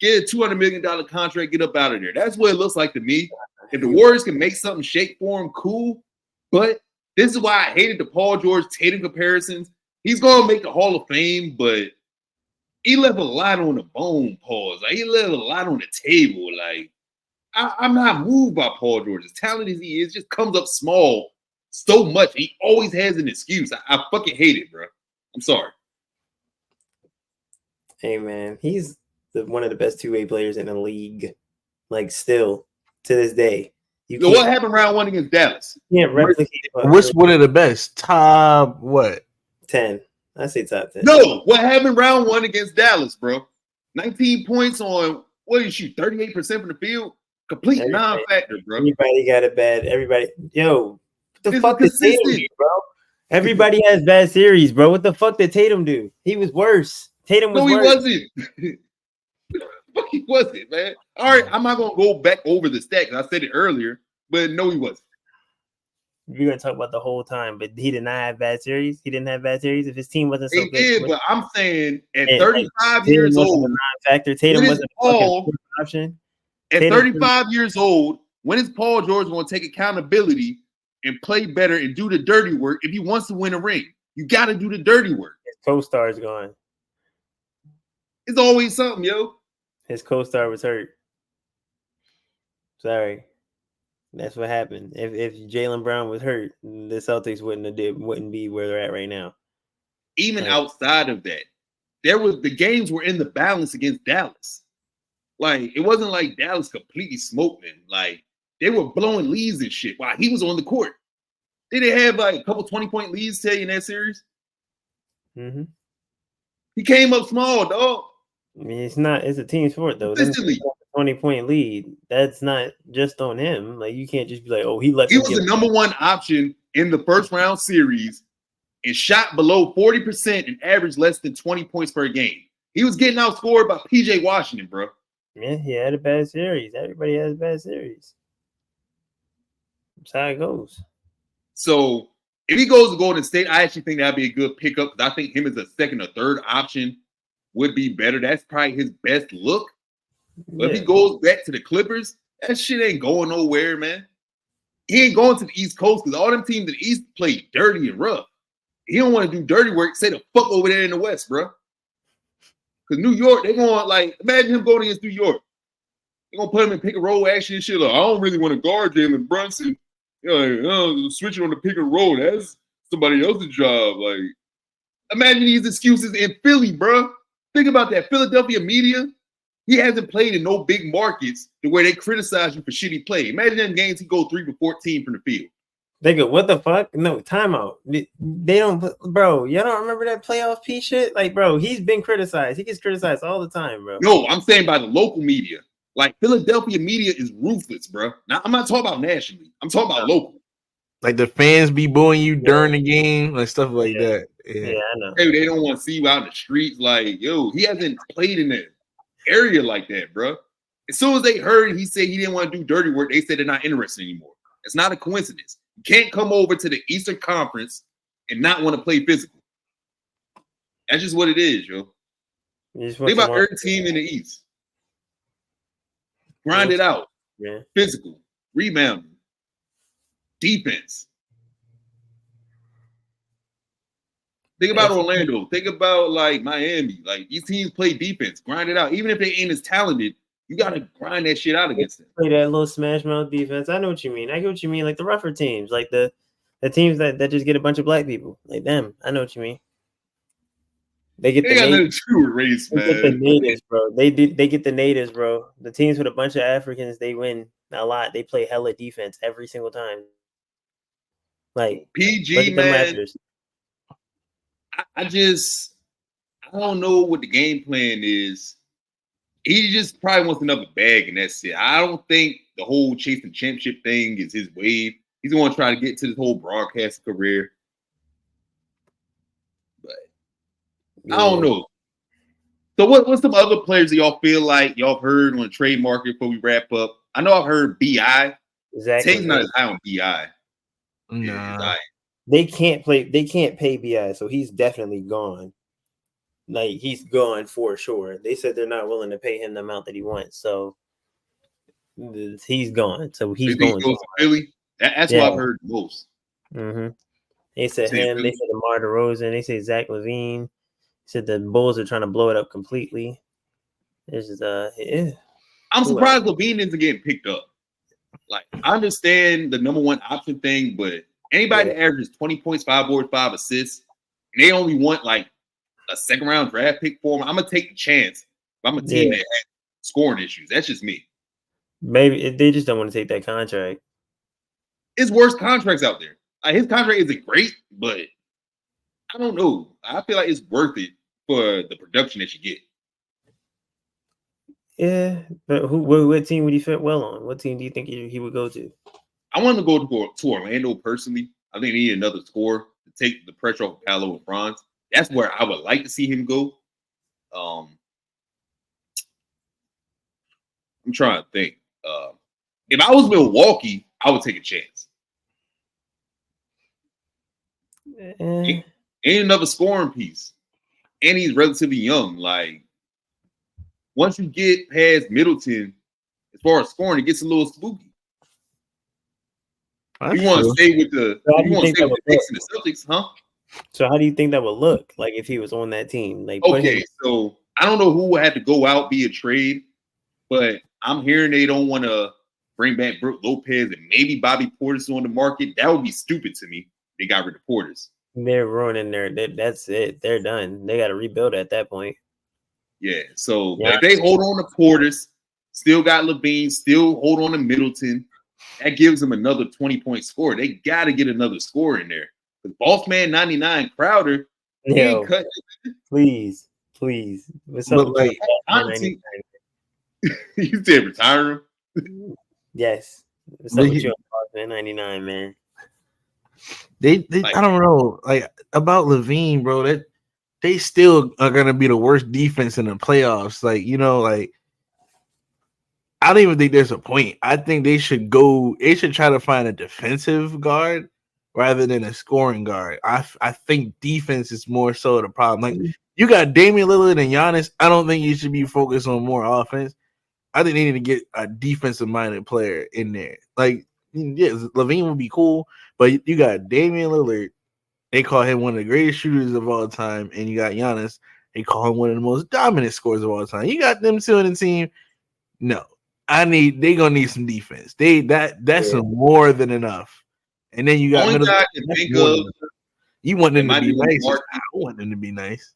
Get a $200 million contract, get up out of there. That's what it looks like to me. If the Warriors can make something shake for him, cool. But this is why I hated the Paul George Tatum comparisons. He's going to make the Hall of Fame, but he left a lot on the bone, pause. Like, he left a lot on the table. Like, I'm not moved by Paul George. As talented as he is, just comes up small so much. He always has an excuse. I fucking hate it, bro. I'm sorry. Hey, man, he's one of the best two-way players in the league. Like, still, to this day. So what happened round one against Dallas? You can't replicate Which one of the best? Top what? 10. I say top 10. No, what happened round one against Dallas, bro? 19 points on, what did you shoot, 38% from the field? Complete non-factor, bro. Everybody got a bad, yo, what the fuck did consistent. Tatum do, bro? Everybody has bad series, bro. What the fuck did Tatum do? He was worse. Tatum was worse. No, he wasn't. Fuck, he wasn't, man. All right, I'm not going to go back over the stats. I said it earlier, but no, he wasn't. We're going to talk about the whole time, but he did not have bad series. He didn't have bad series. If his team wasn't so he good. He did, but I'm saying at 35 years old. Non-factor. Tatum wasn't an option. At 35 years old, when is Paul George going to take accountability and play better and do the dirty work if he wants to win a ring? You got to do the dirty work. His co-star is gone. It's always something, yo. His co-star was hurt. Sorry. That's what happened. If Jaylen Brown was hurt, the Celtics wouldn't be where they're at right now. Even outside of that, the games were in the balance against Dallas. Like, it wasn't like Dallas completely smoked them. Like, they were blowing leads and shit while he was on the court. They didn't have like a couple 20-point leads, tell you, in that series. Mm-hmm. He came up small, dog. I mean, it's a team sport, though. Consistently. 20-point lead. That's not just on him. Like, you can't just be like, oh, he was the number one option in the first round series and shot below 40% and averaged less than 20 points per game. He was getting outscored by PJ Washington, bro. Yeah, he had a bad series. Everybody has bad series. That's how it goes. So if he goes to Golden State, I actually think that'd be a good pickup because I think him as a second or third option would be better. That's probably his best look. But if he goes back to the Clippers, that shit ain't going nowhere, man. He ain't going to the East Coast because all them teams in the East play dirty and rough. He don't want to do dirty work. Say the fuck over there in the West, bro. Because New York, they going like, imagine him going against New York. They're going to put him in pick and roll action and shit. Like, I don't really want to guard Jalen Brunson. Switching on the pick and roll, that's somebody else's job. Like, imagine these excuses in Philly, bro. Think about that. Philadelphia media, he hasn't played in no big markets the way they criticize you for shitty play. Imagine them games he go 3 for 14 from the field. They go, what the fuck? No, timeout. They don't, bro. Y'all don't remember that playoff P shit? Like, bro, he's been criticized. He gets criticized all the time, bro. No, I'm saying by the local media. Like, Philadelphia media is ruthless, bro. Now, I'm not talking about nationally. I'm talking about local. Like, the fans be booing you during the game, like stuff like that. Yeah, I know. Hey, they don't want to see you out in the streets. Like, yo, he hasn't played in that area like that, bro. As soon as they heard he said he didn't want to do dirty work, they said they're not interested anymore. It's not a coincidence. You can't come over to the Eastern Conference and not want to play physical. That's just what it is, yo. Think about every team in the East. Grind it out. Yeah. Physical. Rebounding. Defense. Think about Orlando. Think about, like, Miami. Like, these teams play defense. Grind it out. Even if they ain't as talented, you got to grind that shit out against them. Play that little smash mouth defense. I know what you mean. I get what you mean. Like the rougher teams. Like the The teams that just get a bunch of black people, like them. I know what you mean. They get They got nothing to do with race, They get the natives, bro. They get the natives, bro. The teams with a bunch of Africans, they win a lot. They play hella defense every single time. Like PG, look at them man. Raptors. I don't know what the game plan is. He just probably wants another bag, and that's it. I don't think the whole chasing championship thing is his wave. He's going to try to get to this whole broadcast career. But I don't know. So what's some other players that y'all feel like y'all heard on the trade market before we wrap up? I know I've heard B.I. Exactly. Tate's not as high on B.I. Nah. They can't pay B.I., so he's definitely gone. Like, he's gone for sure. They said they're not willing to pay him the amount that he wants, so he's gone. So he's going to Philly. That's what I've heard most. Mm-hmm. They said him. They said DeMar DeRozan. They said Zach LaVine. Said the Bulls are trying to blow it up completely. It's just I'm surprised LaVine isn't getting picked up. Like, I understand the number one option thing, but anybody that averages 20 points, 5 boards, 5 assists, and they only want like a second round draft pick for him, I'm gonna take the chance. If I'm a team that has scoring issues. That's just me. Maybe they just don't want to take that contract. It's worse contracts out there. Like, his contract isn't great, but I don't know. I feel like it's worth it for the production that you get. Yeah, but what team would he fit well on? What team do you think he would go to? I want to go to Orlando personally. I think they need another scorer to take the pressure off of Paolo and Franz. That's where I would like to see him go. I'm trying to think. If I was Milwaukee, I would take a chance. Ain't another scoring piece. And he's relatively young. Like, once you get past Middleton, as far as scoring, it gets a little spooky. You want to stay with the Knicks and the Celtics, huh? So how do you think that would look like if he was on that team? Like, okay, so I don't know who had to go out via trade, but I'm hearing they don't want to bring back Brook Lopez and maybe Bobby Portis on the market. That would be stupid to me. They got rid of Portis. They're ruining that's it. They're done. They got to rebuild at that point. Yeah. So if they hold on to Portis, still got LaVine, still hold on to Middleton, that gives them another 20-point score. They got to get another score in there. Because Boss Man 99 Crowder, he ain't cut. Please. What's up? Like, honestly, you said retire him? Yes. What's up with you, Boss Man 99, man? They like, I don't know, like, about LaVine, bro, that they still are gonna be the worst defense in the playoffs. Like, you know, like, I don't even think there's a point. I think they should try to find a defensive guard rather than a scoring guard. I think defense is more so the problem. Like, you got Damian Lillard and Giannis. I don't think you should be focused on more offense. I think they need to get a defensive-minded player in there. Like, yes, LaVine would be cool, but you got Damian Lillard. They call him one of the greatest shooters of all time, and you got Giannis. They call him one of the most dominant scorers of all time. You got them two in the team. No, they gonna need some defense. That's more than enough. And then you got you want them to be nice. I want them to be nice.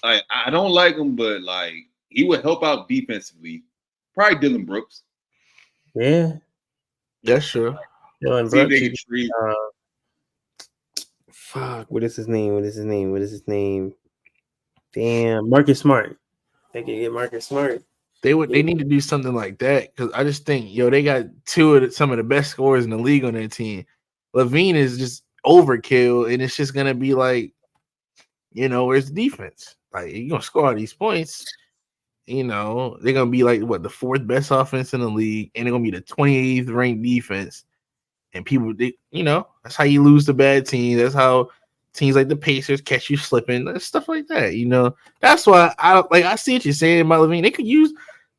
I don't like him, but like, he would help out defensively. Probably Dylan Brooks. Yeah, that's true. Dylan Brooks. Fuck, what is his name? Damn, Marcus Smart. They can get Marcus Smart. They need to do something like that, because I just think, they got some of the best scorers in the league on their team. LaVine is just overkill, and it's just gonna be like, where's the defense? Like, you're gonna score all these points. They're gonna be like the 4th best offense in the league, and they're gonna be the 28th ranked defense. And people, that's how you lose to bad teams. That's how teams like the Pacers catch you slipping, stuff like that. That's why I see what you're saying about LaVine.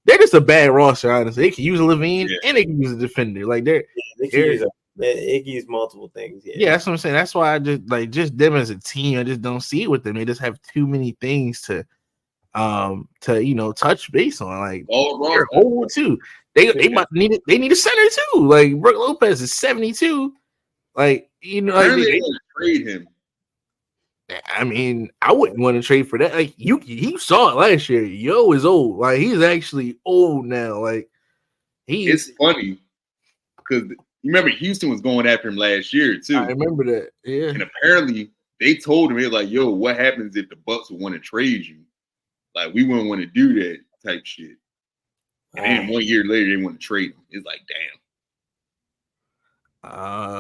They're just a bad roster, honestly. They can use a LaVine and they can use a defender. Like, they can use multiple things. Yeah, that's what I'm saying. That's why I just them as a team, I just don't see it with them. They just have too many things to touch base on. Like, they're old too. They might need it. They need a center too. Like, Brook Lopez is 72. Like, You know, Apparently they want to trade him. I mean, I wouldn't want to trade for that. Like he saw it last year. Yo is old. Like he's actually old now. Like it's funny because you remember Houston was going after him last year too. I remember that. Yeah. And apparently they told him, they're like, yo, what happens if the Bucks would want to trade you? Like, we wouldn't want to do that type shit. And then 1 year later, they want to trade him. It's like, damn.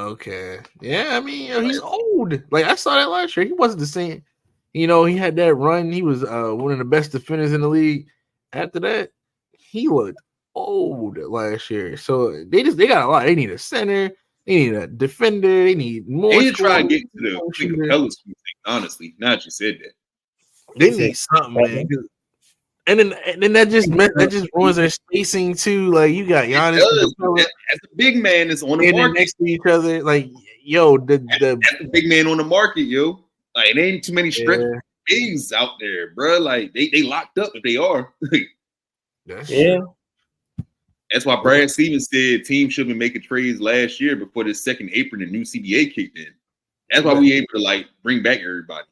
Okay. Yeah, I mean, he's old. Like, I saw that last year. He wasn't the same. You know, he had that run. He was one of the best defenders in the league. After that, he looked old last year. So they got a lot. They need a center. They need a defender. They need more. They need to try and get to the Pelicans thing, honestly. Now that you said that. They need something, man. And then that just ruins their spacing too. Like you got Giannis, that's a big man that's on the market next to each other. Like yo, that's the big man on the market, yo. Like it ain't too many stretch bigs out there, bro. Like they locked up if they are. That's why Brad Stevens said teams should have been making trades last year before the second apron and new CBA kicked in. That's why we able to like bring back everybody.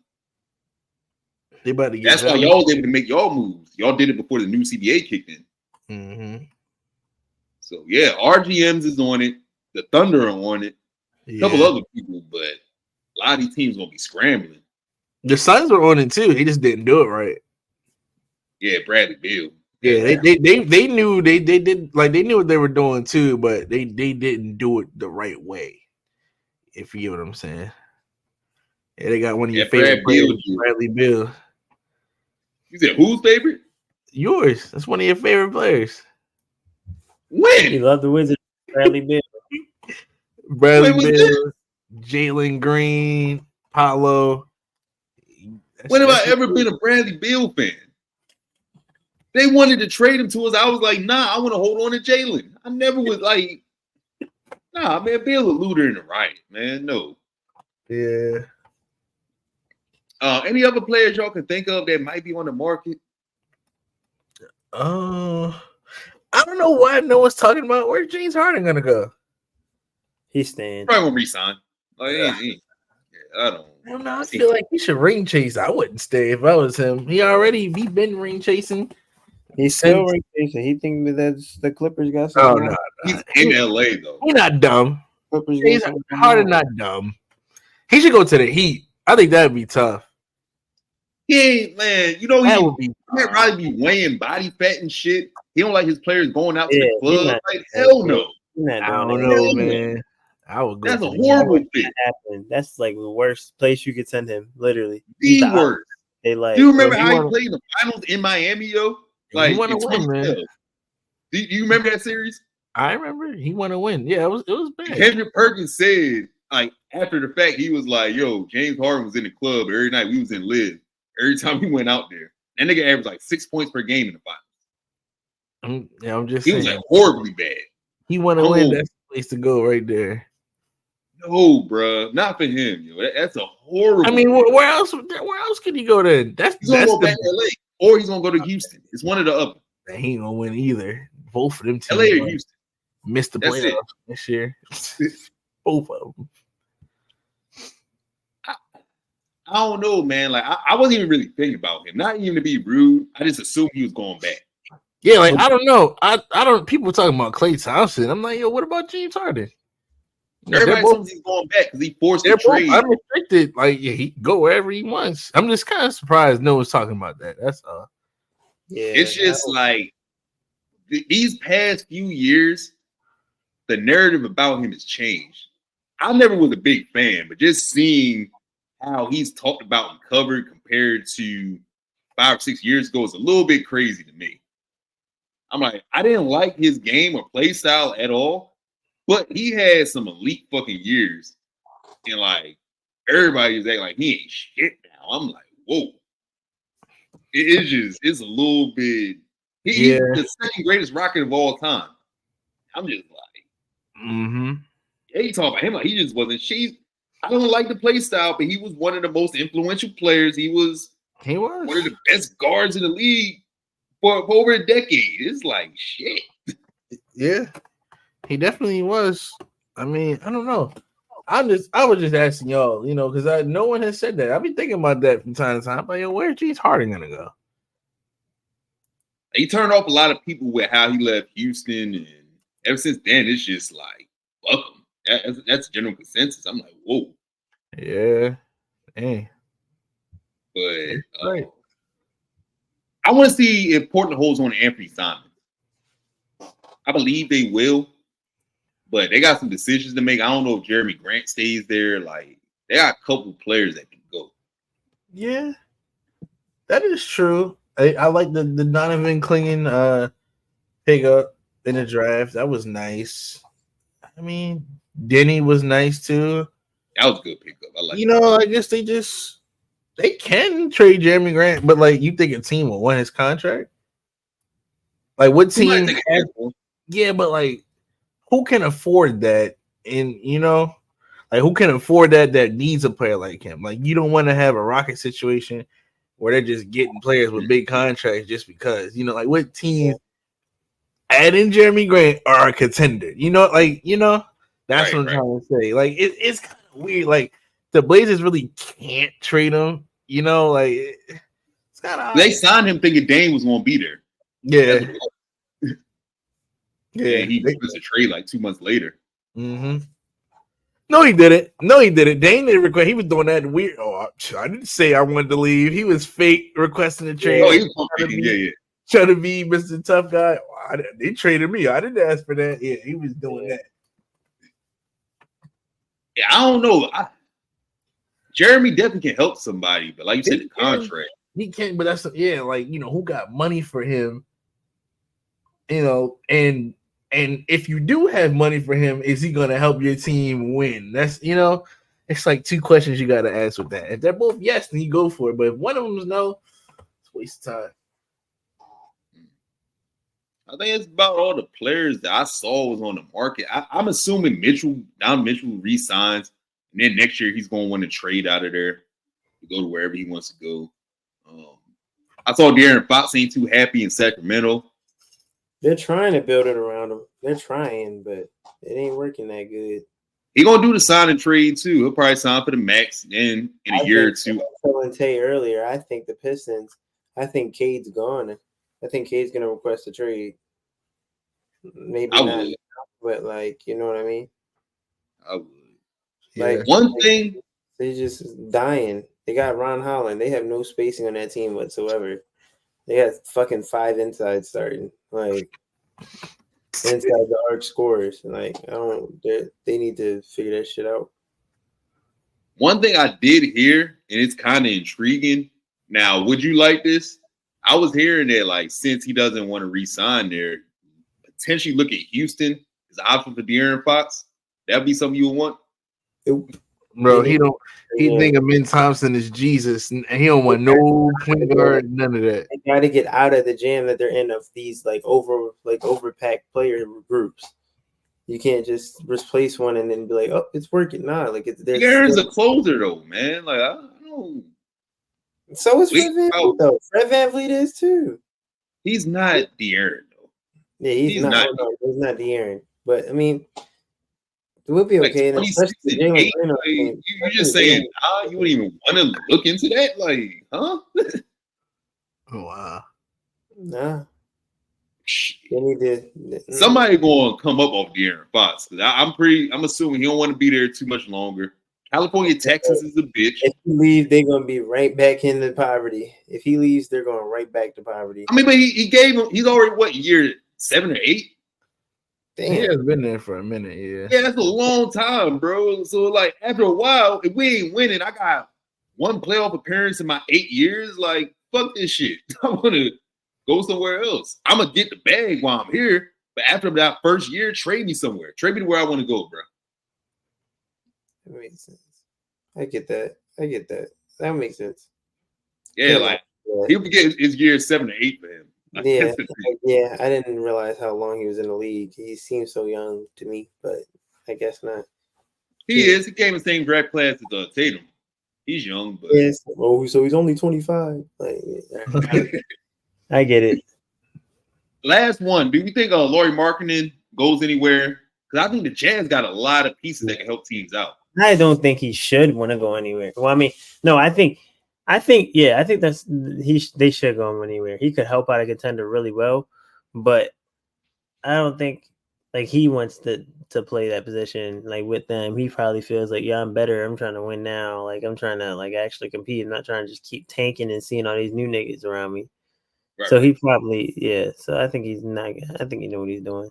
They about to get That's why y'all was able to make y'all moves. Y'all did it before the new CBA kicked in. Mm-hmm. So yeah, RGMs is on it. The Thunder are on it. A couple other people, but a lot of these teams gonna be scrambling. The Suns were on it too. They just didn't do it right. Yeah, Bradley Beal. Yeah, they knew they did like they knew what they were doing too, but they didn't do it the right way. If you get what I'm saying. Yeah, they got one of your favorite players, Bradley Beal. You said whose favorite? Yours. That's one of your favorite players. When? You love the Wizards, Bradley Beal. Bradley Beal, Jalen Green, Paolo. When have I ever been a Bradley Beal fan? They wanted to trade him to us. I was like, nah, I want to hold on to Jalen. I never was like, nah, man, Beal a looter in the right, man. No. Yeah. Any other players y'all can think of that might be on the market? I don't know why no one's talking about where's James Harden gonna go. He's staying. Probably won't resign. Like, I don't know. I feel like he should ring chase. I wouldn't stay if I was him. He been ring chasing. He's still ring chasing. He think that's the Clippers got something. Oh no, he's in LA though. He's not dumb. Clippers Harden not dumb. He should go to the Heat. I think that would be tough. He ain't, man. You know, he might probably be weighing body fat and shit. He don't like his players going out to the club. Like, hell no. I don't know, man. I would go. That's a horrible thing. That's like the worst place you could send him. Literally, the worst. They like. Do you remember how he played in the finals in Miami, yo? Like, he want to win, man. Do you remember that series? I remember. He want to win. Yeah, it was bad. Kendrick Perkins said, like, after the fact, he was like, "Yo, James Harden was in the club every night. We was in live. Every time we went out there, that nigga averaged like 6 points per game in the finals." I'm just. He was like horribly bad. He want to win. That's the place to go right there. No, bro, not for him. Yo, that's a horrible. I mean, where else? Where else could he go then? He's gonna go back to LA, or he's gonna go to Houston. It's one or the other. He ain't gonna win either. Both of them teams. LA or Houston missed the playoffs this year. Both of them. I don't know, man. Like I wasn't even really thinking about him. Not even to be rude. I just assumed he was going back. Yeah, like I don't know. I don't. People talking about Klay Thompson. I'm like, yo, what about James Harden? Everybody thinks he's going back because he forced the trade. Unrestricted. Like, yeah, he can go wherever he wants. I'm just kind of surprised no one's talking about that. That's yeah. It's just like these past few years, the narrative about him has changed. I never was a big fan, but just seeing how he's talked about and covered compared to 5 or 6 years ago is a little bit crazy to me. I'm like, I didn't like his game or play style at all, but he had some elite fucking years. And like, everybody's acting like he ain't shit now. I'm like, whoa. It's a little bit. He's the second greatest Rocket of all time. I'm just like, yeah, you talk about him like he just wasn't. I don't like the play style, but he was one of the most influential players. He was one of the best guards in the league for over a decade. It's like shit. Yeah, he definitely was. I mean, I don't know. I was just asking y'all, because no one has said that. I've been thinking about that from time to time. But where's James Harden gonna go? He turned off a lot of people with how he left Houston, and ever since then, it's just like fuck him. That's general consensus. I'm like, whoa. Yeah, hey, but right. I want to see if Portland holds on to Anthony Simons. I believe they will, but they got some decisions to make. I don't know if Jeremy Grant stays there. Like, they got a couple players that can go. Yeah, that is true. I like the Donovan Clingan pickup in the draft. That was nice. I mean, Denny was nice too. That was a good pickup. I like. I guess they can trade Jeremy Grant, but like, you think a team will win his contract? Like, what team? Yeah, but like, who can afford that? And like, who can afford that needs a player like him? Like, you don't want to have a Rocket situation where they're just getting players with big contracts just because. Like, what teams adding Jeremy Grant are a contender? That's what I'm trying to say. Like, it's kind of weird. Like, the Blazers really can't trade him. Like, it's kind of. They signed him thinking Dame was going to be there. Yeah. Yeah, he was a trade like 2 months later. Mm-hmm. No, he didn't. Dame didn't request. He was doing that weird. Oh, I didn't say I wanted to leave. He was fake requesting a trade. Oh, he was trying to be Mr. Tough Guy. They traded me. I didn't ask for that. Yeah, he was doing that. Yeah, I don't know. Jeremy definitely can help somebody, but like you said, the contract. He can, but that's who got money for him? And if you do have money for him, is he going to help your team win? That's, it's like two questions you got to ask with that. If they're both yes, then you go for it. But if one of them is no, it's a waste of time. I think it's about all the players that I saw was on the market. I'm assuming Donovan Mitchell re-signs, and then next year he's going to want to trade out of there to go to wherever he wants to go. I saw De'Aaron Fox ain't too happy in Sacramento. They're trying to build it around him. They're trying, but it ain't working that good. He gonna do the sign and trade too. He'll probably sign for the max in a year or two. I was telling Tay earlier, I think the Pistons. I think Cade's gone. I think Cade's gonna request a trade. Maybe not, but like, you know what I mean. I would. Like, one thing, they're just dying. They got Ron Holland. They have no spacing on that team whatsoever. They got fucking 5 inside starting, like inside the arc scorers. Like, they need to figure that shit out. One thing I did hear, and it's kind of intriguing. Now, would you like this? I was hearing that, like, since he doesn't want to re-sign there, potentially look at Houston as an option for De'Aaron Fox. That'd be something you would want. Bro, he think of Ben Thompson is Jesus, and he don't want no point guard, none of that. They got to get out of the jam that they're in of these overpacked player groups. You can't just replace one and then be like, oh, it's working. Nah, like De'Aaron's a closer though, man. Like, I don't know. So is Fred VanVleet though. Fred VanVleet is too. He's not De'Aaron though. Yeah, he's not. He's not De'Aaron. But I mean, it would be okay. Like, you're just saying, you wouldn't even want to look into that? Like, huh? Oh, wow. Nah. They need to. Somebody going to come up off De'Aaron Fox. I'm assuming he don't want to be there too much longer. California, Texas is a bitch. If he leaves, they're going to be right back into poverty. If he leaves, they're going right back to poverty. I mean, but he's already, year 7 or 8? Damn. He has been there for a minute, yeah. Yeah, that's a long time, bro. So, like, after a while, if we ain't winning, I got one playoff appearance in my 8 years. Like, fuck this shit. I want to go somewhere else. I'm going to get the bag while I'm here. But after that first year, trade me somewhere. Trade me to where I want to go, bro. That makes sense. I get that. That makes sense. Yeah, like, he'll get his year 7 or 8 for him. Yeah, I didn't realize how long he was in the league. He seems so young to me, but I guess not. He is. He came in the same draft class as Tatum. He's young, but yes. Oh, so he's only 25. Like, I get it. Last one. Do you think Lauri Markkanen goes anywhere? Because I think the Jazz got a lot of pieces that can help teams out. I don't think he should want to go anywhere. Well, I mean, no, I think that's they should go anywhere. He could help out a contender really well, but I don't think like he wants to play that position like with them. He probably feels like, yeah, I'm better. I'm trying to win now. Like I'm trying to like actually compete. I'm not trying to just keep tanking and seeing all these new niggas around me. Right. So he probably So I think he's not. I think he knows what he's doing.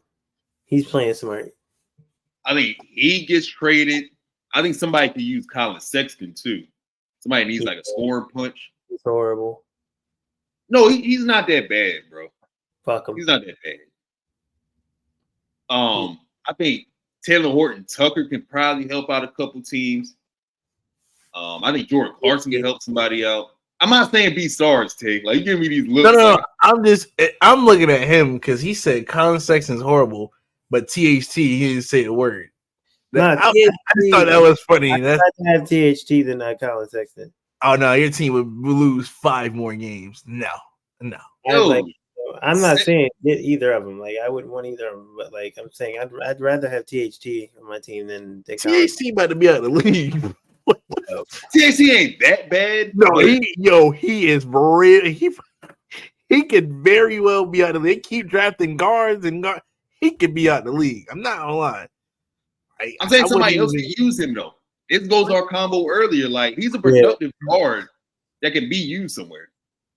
He's playing smart. I think he gets traded. I think somebody could use Colin Sexton too. Somebody needs like a scoring punch. He's horrible. No, he's not that bad, bro. Fuck him. He's not that bad. I think Taylor Horton Tucker can probably help out a couple teams. I think Jordan Clarkson can help somebody out. I'm not saying be stars, Tig. Like you give me these looks. No. I'm looking at him because he said Colin Sexton's horrible, but THT he didn't say a word. I just thought that was funny. I'd rather have THT than Colin Sexton. Oh no, your team would lose 5 more games. No. I'm not saying either of them. Like I wouldn't want either of them, but like I'm saying, I'd rather have THT on my team than THT about to be out of the league. THT ain't that bad. No, he is real. He could very well be out of the league. They keep drafting guards and guards. He could be out of the league. I'm not gonna lie. I'm saying somebody else can use him though. This goes our combo earlier. Like he's a productive guard that can be used somewhere.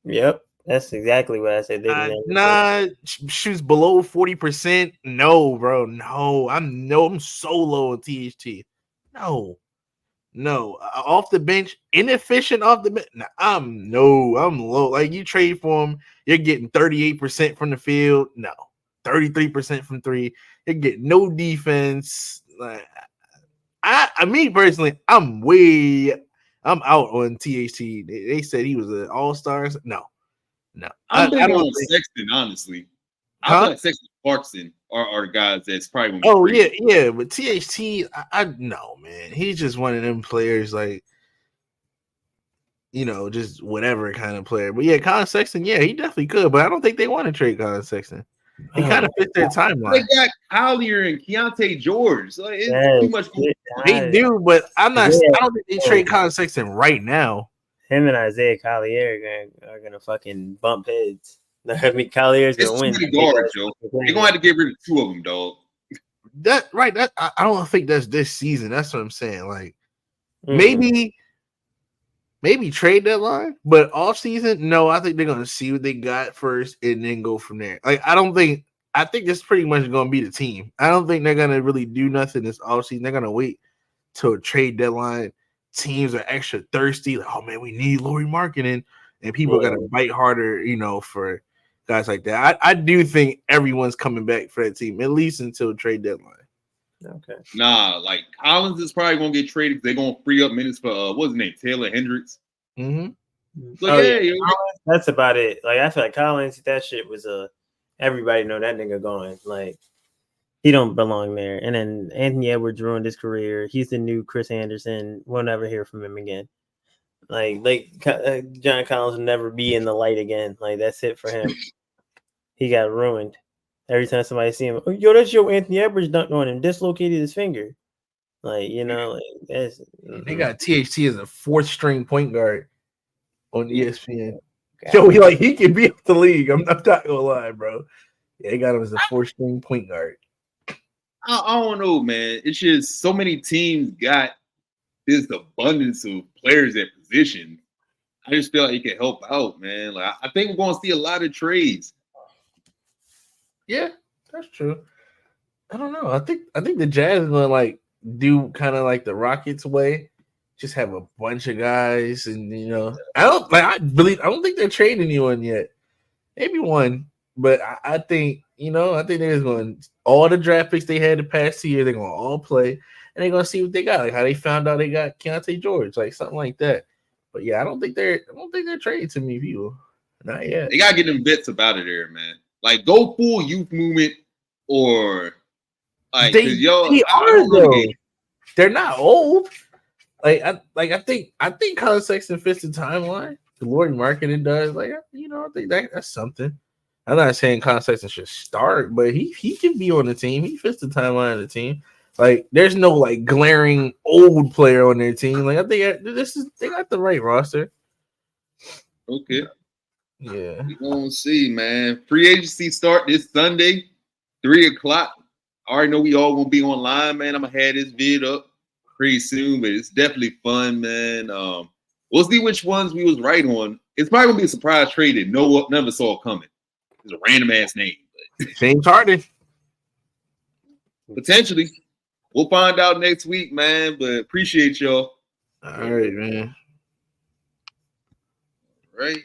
Yep. That's exactly what I said. Shoots below 40%. No, bro. No. I'm so low on THT. No. Off the bench, inefficient off the bench. I'm low. Like you trade for him, you're getting 38% from the field. No, 33% from 3. You're getting no defense. Like me personally, I'm out on THT. They said he was an all-star. No. I'm big on Sexton, honestly. I feel like Sexton and Clarkson are the guys that's probably going to be yeah. But THT, I no, man. He's just one of them players, like, just whatever kind of player. But yeah, Colin Sexton, yeah, he definitely could. But I don't think they want to trade Colin Sexton. He kind of fits their timeline. They got Collier and Keontae George. So it's too much. They do, but I don't think they trade Colin Sexton right now. Him and Isaiah Collier are gonna fucking bump heads. I mean, Collier's gonna win. Guards, Joe. They're gonna have to get rid of 2 of them, dog. I don't think that's this season. That's what I'm saying. Like maybe trade deadline, but off season, no. I think they're gonna see what they got first and then go from there. Like I think it's pretty much gonna be the team. I don't think they're gonna really do nothing this off season. They're gonna wait till trade deadline. Teams are extra thirsty, like, oh man, we need Lauri Markkanen, and people are gonna bite harder, for guys like that. I do think everyone's coming back for that team, at least until trade deadline. Okay. Nah, like Collins is probably gonna get traded because they're gonna free up minutes for what's his name, Taylor Hendricks. Mm-hmm. So, that's about it. Like I feel like Collins, that shit was everybody know that nigga going. Like he don't belong there. And then Anthony Edwards ruined his career. He's the new Chris Anderson. We'll never hear from him again. Like John Collins will never be in the light again. Like that's it for him. He got ruined. Every time somebody see him, yo, that's your Anthony Edwards dunked on him, dislocated his finger. Like that's. They got THT as a 4th string point guard on ESPN. Yo, he can be up the league. I'm not gonna lie, bro. Yeah, they got him as a 4th string point guard. I don't know, man. It's just so many teams got this abundance of players at position. I just feel like he can help out, man. Like I think we're going to see a lot of trades. Yeah, that's true. I don't know. I think the Jazz are gonna do kind of like the Rockets way, just have a bunch of guys, and I don't think they're trading anyone yet. Maybe one, but I think they're just going all the draft picks they had the past 2 years. They're going to all play, and they're going to see what they got, like how they found out they got Keontae George, like something like that. But yeah, I don't think they're trading too many people. Not yet. They gotta get them vets up out of there, man. Like go full youth movement, or like they are though. They're not old. I think Colin Sexton fits the timeline. The Lauri Markkanen does. I think that's something. I'm not saying Colin Sexton should start, but he can be on the team. He fits the timeline of the team. Like, there's no like glaring old player on their team. Like, I think they got the right roster. Okay. Yeah. We gonna see, man. Free agency start this Sunday, 3:00. I already know we all gonna be online, man. I'm gonna have this vid up pretty soon, but it's definitely fun, man. We'll see which ones we was right on. It's probably gonna be a surprise trade that none of us saw coming. It's a random ass name, but James Harden. potentially. We'll find out next week, man. But appreciate y'all. All right, man. Right.